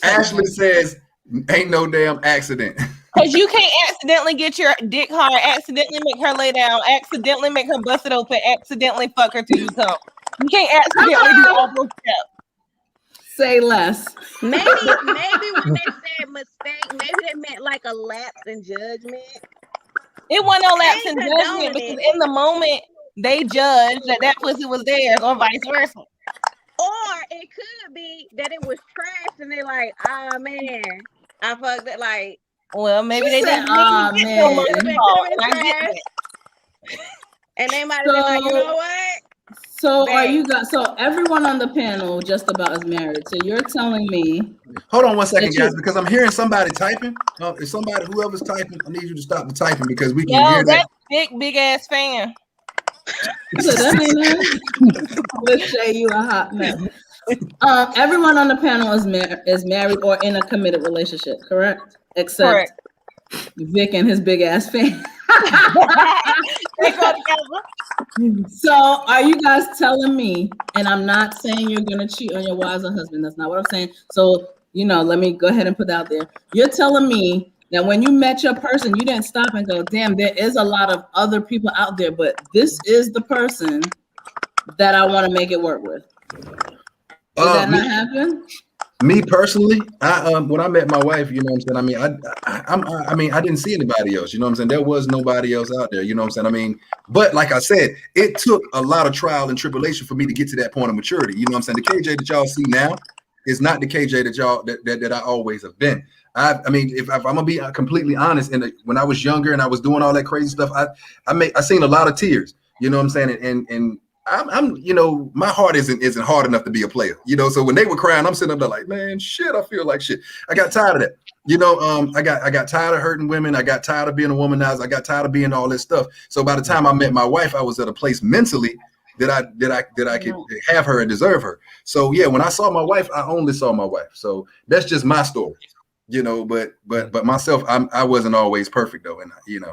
Ashley says, "Ain't no damn accident." Because you can't accidentally get your dick hard, accidentally make her lay down, accidentally make her bust it open, accidentally fuck her till you come. You can't accidentally do all those steps. Say less. Maybe when they said mistake, maybe they meant like a lapse in judgment. It wasn't no lapse in judgment because in the moment they judged that pussy was theirs, or vice versa. Or it could be that it was trash and they're like, oh man, I fucked it. Like, well, maybe they didn't. And they might have been like, you know what? So are you guys? So everyone on the panel just about is married. So you're telling me? Hold on one second, guys, because I'm hearing somebody typing. If whoever's typing, I need you to stop the typing because we can hear that. Big ass fan. So that ain't let's say you a hot mess. Everyone on the panel is married or in a committed relationship, correct? Except Vic and his big ass fan. So are you guys telling me, and I'm not saying you're gonna cheat on your wives or husband, that's not what I'm saying. So let me go ahead and put out there. You're telling me that when you met your person, you didn't stop and go, damn, there is a lot of other people out there, but this is the person that I want to make it work with. Did that not happen? Me personally, when I met my wife, you know what I'm saying? I mean, I didn't see anybody else, you know what I'm saying? There was nobody else out there, you know what I'm saying? I mean, but like I said, it took a lot of trial and tribulation for me to get to that point of maturity. You know what I'm saying? The KJ that y'all see now is not the KJ that y'all that I always have been. I mean, if I'm gonna be completely honest, when I was younger and I was doing all that crazy stuff, I seen a lot of tears, you know what I'm saying? And I'm my heart isn't hard enough to be a player, so when they were crying, I'm sitting up there like, man, shit, I feel like shit. I got tired of that, I got tired of hurting women. I got tired of being a womanizer. I got tired of being all this stuff. So by the time I met my wife, I was at a place mentally that I could have her and deserve her. So yeah, when I saw my wife, I only saw my wife. So that's just my story, but myself, I wasn't always perfect though, and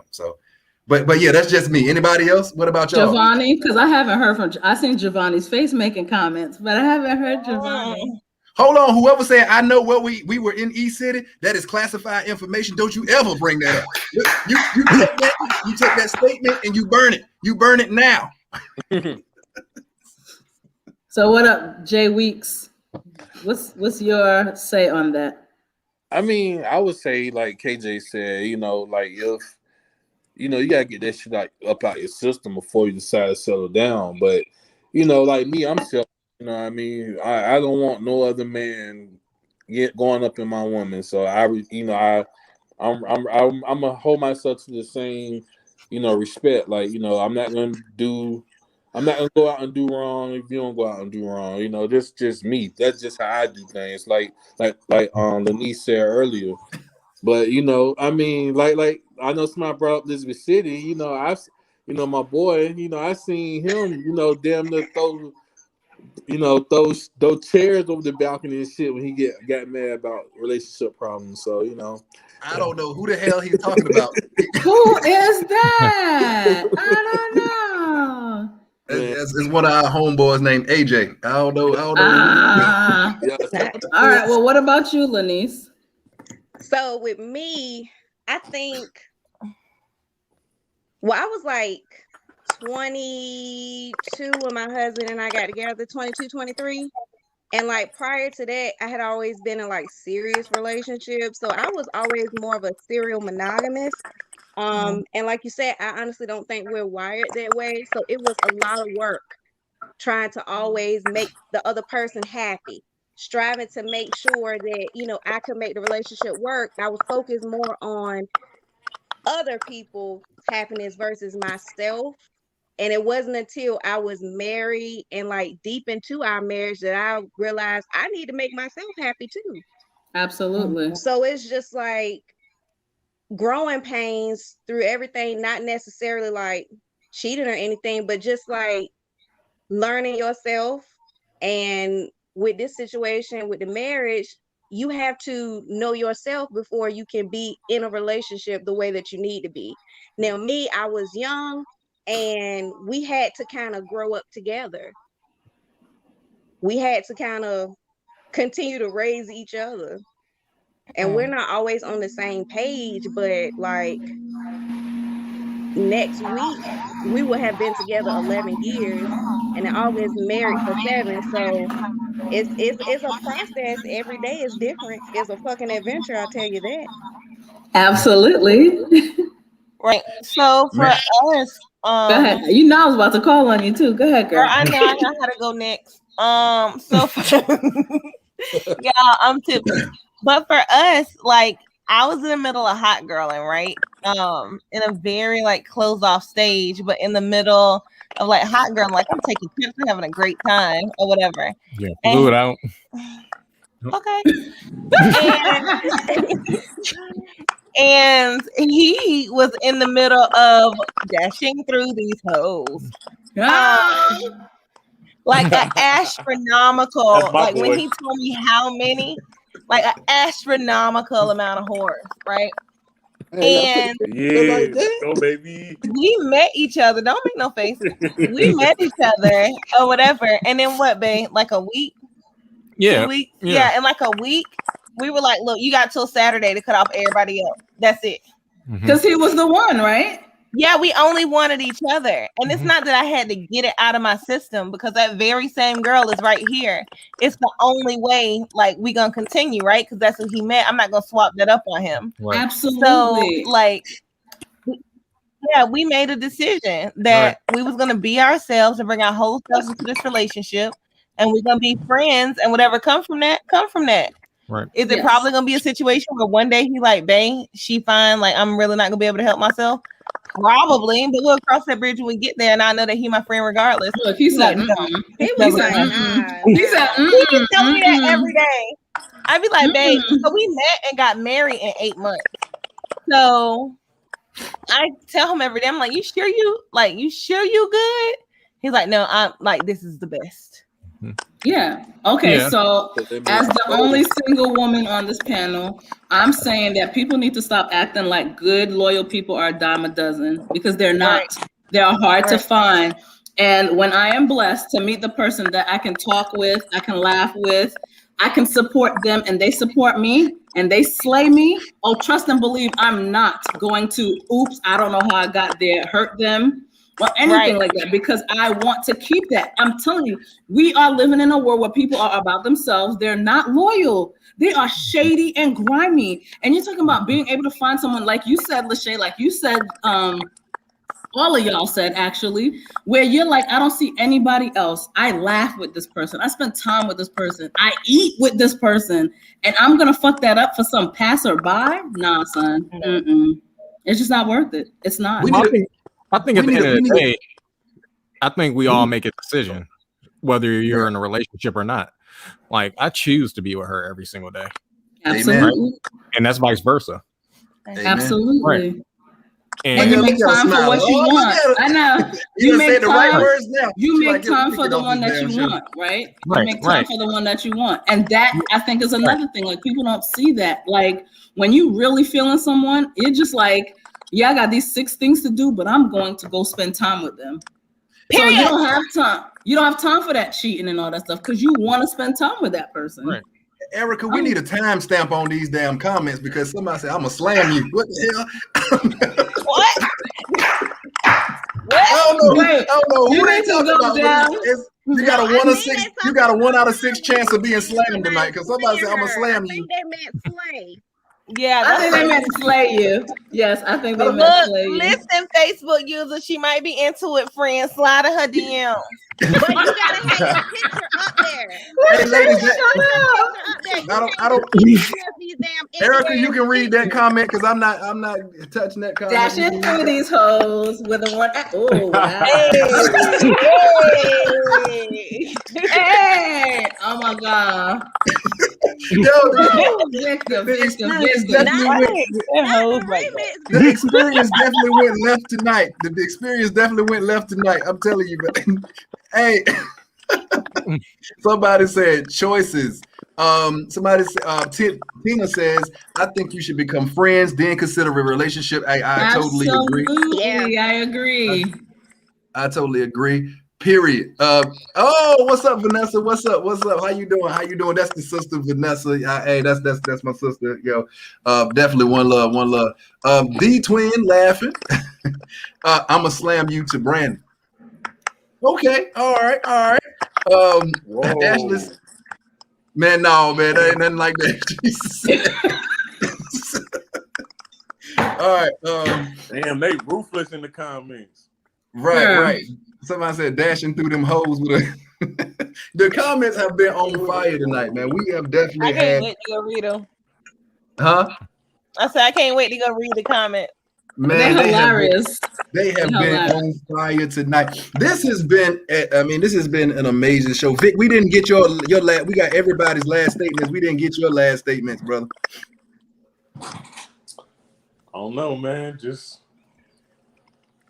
so. But yeah, that's just me. Anybody else? What about y'all? Giovanni, because I haven't heard from. I seen Giovanni's face making comments, but I haven't heard Giovanni. Hold on, whoever said I know what we were in East City, that is classified information. Don't you ever bring that up. You take that statement and you burn it. You burn it now. So what up, Jay Weeks? What's your say on that? I mean, I would say like KJ said, like if you gotta get that shit up out your system before you decide to settle down. But like me, I'm selfish. I mean, I don't want no other man going up in my woman. So I'm gonna hold myself to the same respect. Like I'm not gonna go out and do wrong if you don't go out and do wrong. That's just me. That's just how I do things. Like Lanice said earlier. But I mean, like I know somebody brought up Elizabeth City. My boy. I seen him. Damn near throw those chairs over the balcony and shit when he got mad about relationship problems. So I don't know who the hell he's talking about. Who is that? I don't know. It's one of our homeboys named AJ. I don't know. All right. Well, what about you, Lanice? So with me, I think, I was like 22 when my husband and I got together, 22, 23. And like prior to that, I had always been in like serious relationships. So I was always more of a serial monogamist. And like you said, I honestly don't think we're wired that way. So it was a lot of work trying to always make the other person happy, striving to make sure that, I could make the relationship work. I was focused more on other people's happiness versus myself. And it wasn't until I was married and like deep into our marriage that I realized I need to make myself happy too. Absolutely. So it's just like growing pains through everything, not necessarily like cheating or anything, but just like learning yourself. And with this situation, with the marriage, you have to know yourself before you can be in a relationship the way that you need to be. Now, me, I was young and we had to kind of grow up together. We had to kind of continue to raise each other. And we're not always on the same page, but like next week, we will have been together 11 years and in August married for 7. So it's a process. Every day is different. It's a fucking adventure, I'll tell you that. Absolutely. Right. So for us, go ahead. I was about to call on you too. Go ahead, girl. I know how to go next. So for y'all, I'm tipping. But for us, like I was in the middle of hot girling, right? In a very like closed off stage, but in the middle of like hot girl, like I'm taking trips and having a great time or whatever. Yeah, blew it out. Okay. And he was in the middle of dashing through these hoes. Like an astronomical, like when he told me how many, like an astronomical amount of whores, right? And baby. We met each other. Don't make no face. We met each other or whatever. And then what, babe? Like a week? Yeah. 2 weeks? Yeah, in like a week, We were like, look, you got till Saturday to cut off everybody else. That's it. Because he was the one, right? Yeah, we only wanted each other. And it's not that I had to get it out of my system because that very same girl is right here. It's the only way, like, we gonna continue, right? Because that's who he met. I'm not gonna swap that up on him. Right. Absolutely. So, like, yeah, we made a decision that we was gonna be ourselves and bring our whole selves into this relationship, and we're gonna be friends, and whatever come from that, come from that. Right. Is it probably gonna be a situation where one day he like, babe, she fine, like I'm really not gonna be able to help myself? Probably, but we'll cross that bridge when we get there, and I know that he's my friend regardless. Look, he's like, no. He can tell me that every day. I'd be like, babe, so we met and got married in 8 months. So I tell him every day, I'm like, you sure you good? He's like, no, I'm like, this is the best. Yeah. Okay. Yeah. So as the only single woman on this panel, I'm saying that people need to stop acting like good, loyal people are a dime a dozen, because they're not. Right. They are hard to find. And when I am blessed to meet the person that I can talk with, I can laugh with, I can support them, and they support me, and they slay me, oh, trust and believe I'm not going to, oops, I don't know how I got there, hurt them, or anything like that, because I want to keep that. I'm telling you, we are living in a world where people are about themselves. They're not loyal. They are shady and grimy. And you're talking about being able to find someone, like you said, Lachey, like you said, all of y'all said actually, where you're like, I don't see anybody else. I laugh with this person. I spend time with this person. I eat with this person. And I'm going to fuck that up for some passerby? Nah, son. Mm-mm. It's just not worth it. It's not. I think at the end of the day, I think we all make a decision, whether you're in a relationship or not. Like, I choose to be with her every single day. Absolutely. Right? And that's vice versa. Absolutely. Right. And you make time for what you want. I know. You make time. You make time for the one that you want, right? You make time for the one that you want. And that, I think, is another thing. Like, people don't see that. Like, when you really feeling someone, you're just like, yeah, I got these 6 things to do, but I'm going to go spend time with them. Period. So you don't have time. You don't have time for that cheating and all that stuff because you want to spend time with that person. Right. Erica, we need a timestamp on these damn comments because somebody said, I'm going to slam you. What the hell? What? I don't know. Who they talking about? You got a 1 of 6. You got a 1 out of 6 chance of being slammed tonight because somebody said, I'm going to slam you. I think they meant slay. Yeah, I think they meant slay you. Yes, I think they meant slay you. Listen, Facebook user, she might be into it, friend. Slide in her DM. But you gotta have your picture up there. Hey, ladies, I don't. Erica, you can read that comment because I'm not touching that comment. Dashing through these hoes with a 1. Oh, wow. Hey. Oh my God. The experience definitely went left tonight. The experience definitely went left tonight. I'm telling you, but hey, somebody said choices. Somebody Tina says, I think you should become friends, then consider a relationship. I totally agree. Yeah, I agree. I totally agree. Period. Oh, what's up, Vanessa? What's up? How you doing? That's the sister, Vanessa. Hey, that's my sister. Yo, definitely one love. The twin laughing. I'ma slam you to Brandon. Okay, all right. Ashley, man, no, man, that ain't nothing like that. Jesus. All right. Damn, they ruthless in the comments. Right. Somebody said dashing through them hoes with a. The comments have been on fire tonight, man. We have definitely I can't wait to go read them. Huh? I said I can't wait to go read the comment. Man, they're hilarious. They have been on fire tonight. This has been an amazing show. Vic, we didn't get your last. We got everybody's last statements. We didn't get your last statements, brother. I don't know, man. Just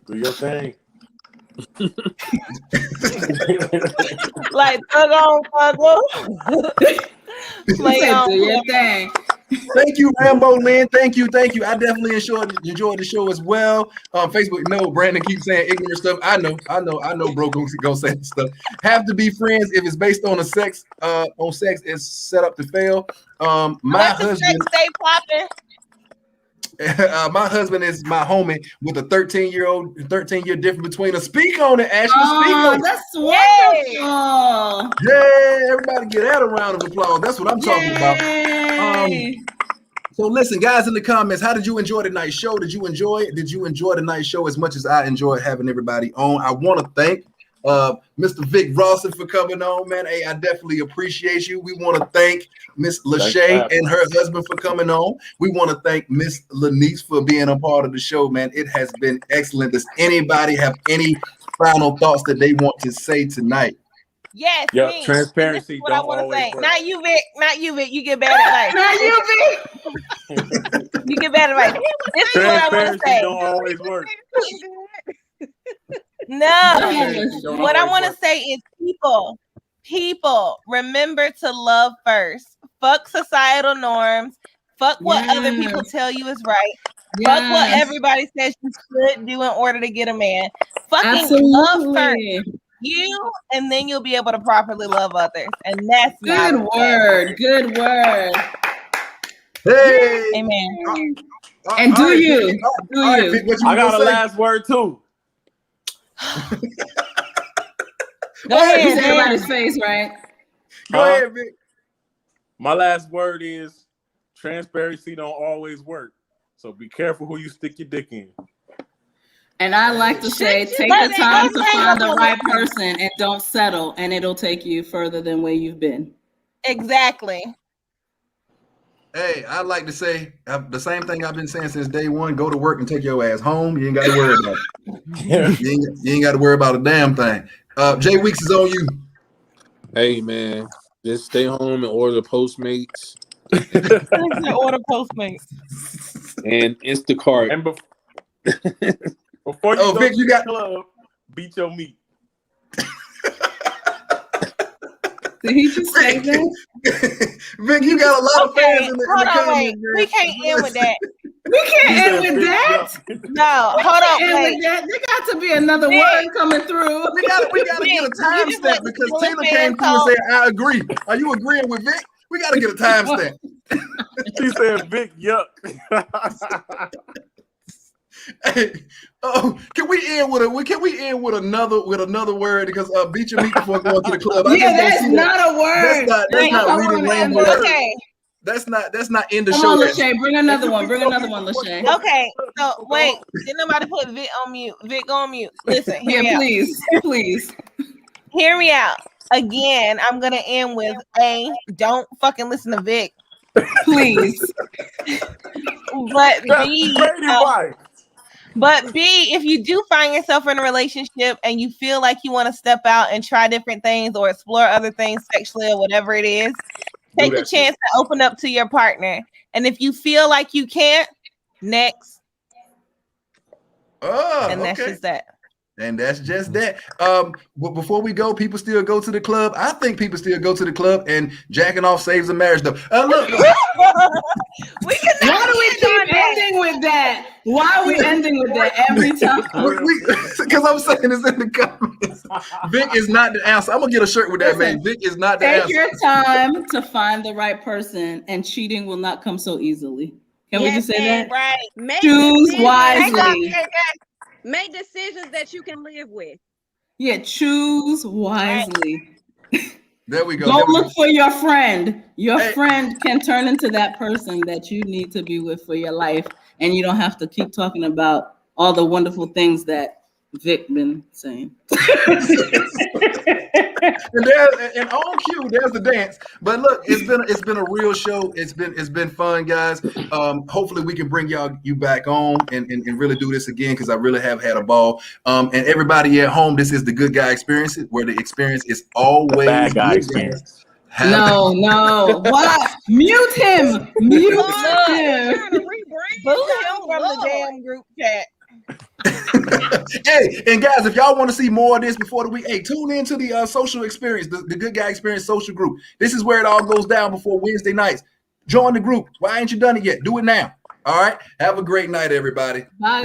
do your thing. Like thug on. Play on. Do your thing. Thank you, Rambo Lynn. Thank you. I definitely enjoyed the show as well. Facebook, no, Brandon keeps saying ignorant stuff. I know, bro, gonna say this stuff. Have to be friends if it's based on sex. It's set up to fail. My husband stay popping. My husband is my homie with a 13-year difference between us. Speak on it, Ashley. Speak on it. That's wonderful. Yeah, everybody get that a round of applause. That's what I'm talking about. So listen, guys, in the comments, how did you enjoy tonight's show? Did you enjoy it? Did you enjoy tonight's show as much as I enjoyed having everybody on? I want to thank Mr. Vic Rawson for coming on, man. Hey, I definitely appreciate you. We want to thank Miss Lachey and her husband for coming on. We want to thank Miss Lanice for being a part of the show, man. It has been excellent. Does anybody have any final thoughts that they want to say tonight? Yes. Yeah, transparency. What I want to say. Not you, Vic. You get bad advice. Not you, Vic. You get bad advice. This is what I want to say. Don't always work. No, what I want to say is people, remember to love first. Fuck societal norms. Fuck what other people tell you is right. Fuck what everybody says you should do in order to get a man. Fucking love first. You, and then you'll be able to properly love others. And that's good word. Good word. Hey, amen. And do you? I got a last word too. Go ahead, everybody's face, right? Go ahead, Vic. My last word is transparency don't always work. So be careful who you stick your dick in. And I like to say, take the time to find the right person and don't settle, and it'll take you further than where you've been. Exactly. Hey, I'd like to say the same thing I've been saying since day one. Go to work and take your ass home. You ain't got to worry about it. You ain't got to worry about a damn thing. Jay Weeks is on you. Hey, man, just stay home and order Postmates. Order Postmates. And Instacart. And before you go Vic, to the club, beat your meat. Did he just say that? Vic, you got a lot of fans in the comments. We can't end with that. We can't end with that. No, hold on. Wait. There got to be another word coming through. We got to get a timestamp because Tina came through and said, "I agree." Are you agreeing with Vic? We got to get a timestamp. She said, "Vic, yuck." Hey, can we end with another word? Because beat your meat before going to the club. That's not a word. That's not reading language. Okay. That's not in the Come show. on, Lachey, bring another one. Lachey. Okay, so wait, did nobody put Vic on mute? Vic on mute. Listen, hear me out. Please. Hear me out. Again, I'm gonna end with A. Don't fucking listen to Vic, please. But B, if you do find yourself in a relationship and you feel like you want to step out and try different things or explore other things sexually or whatever it is, take the chance to open up to your partner. And if you feel like you can't, next. And that's just that. And that's just that. But before we go, people still go to the club. I think people still go to the club, and jacking off saves a marriage. Though, look. We can. Why do we keep ending with that? Why are we ending with that every time? Because I'm saying it's in the comments. Vic is not the answer. I'm gonna get a shirt with that, man. Vic is not the answer. Take your time to find the right person, and cheating will not come so easily. Can we just say that? Right. Choose wisely. Make decisions that you can live with. Yeah, choose wisely. There we go. Don't look for your friend. Your friend can turn into that person that you need to be with for your life, and you don't have to keep talking about all the wonderful things that Vic been saying. and on cue, there's the dance. But look, it's been a real show. It's been fun, guys. Hopefully we can bring you back on and really do this again, because I really have had a ball. And everybody at home, this is the Good Guy Experience, where the experience is always bad guy experience. No. Why? Mute him. Mute him. Boot him from the damn group chat. Hey, and guys, if y'all want to see more of this before the week, tune into the social experience, the Good Guy Experience social group. This is where it all goes down before Wednesday nights. Join the group. Why ain't you done it yet? Do it now. All right. Have a great night, everybody. Bye.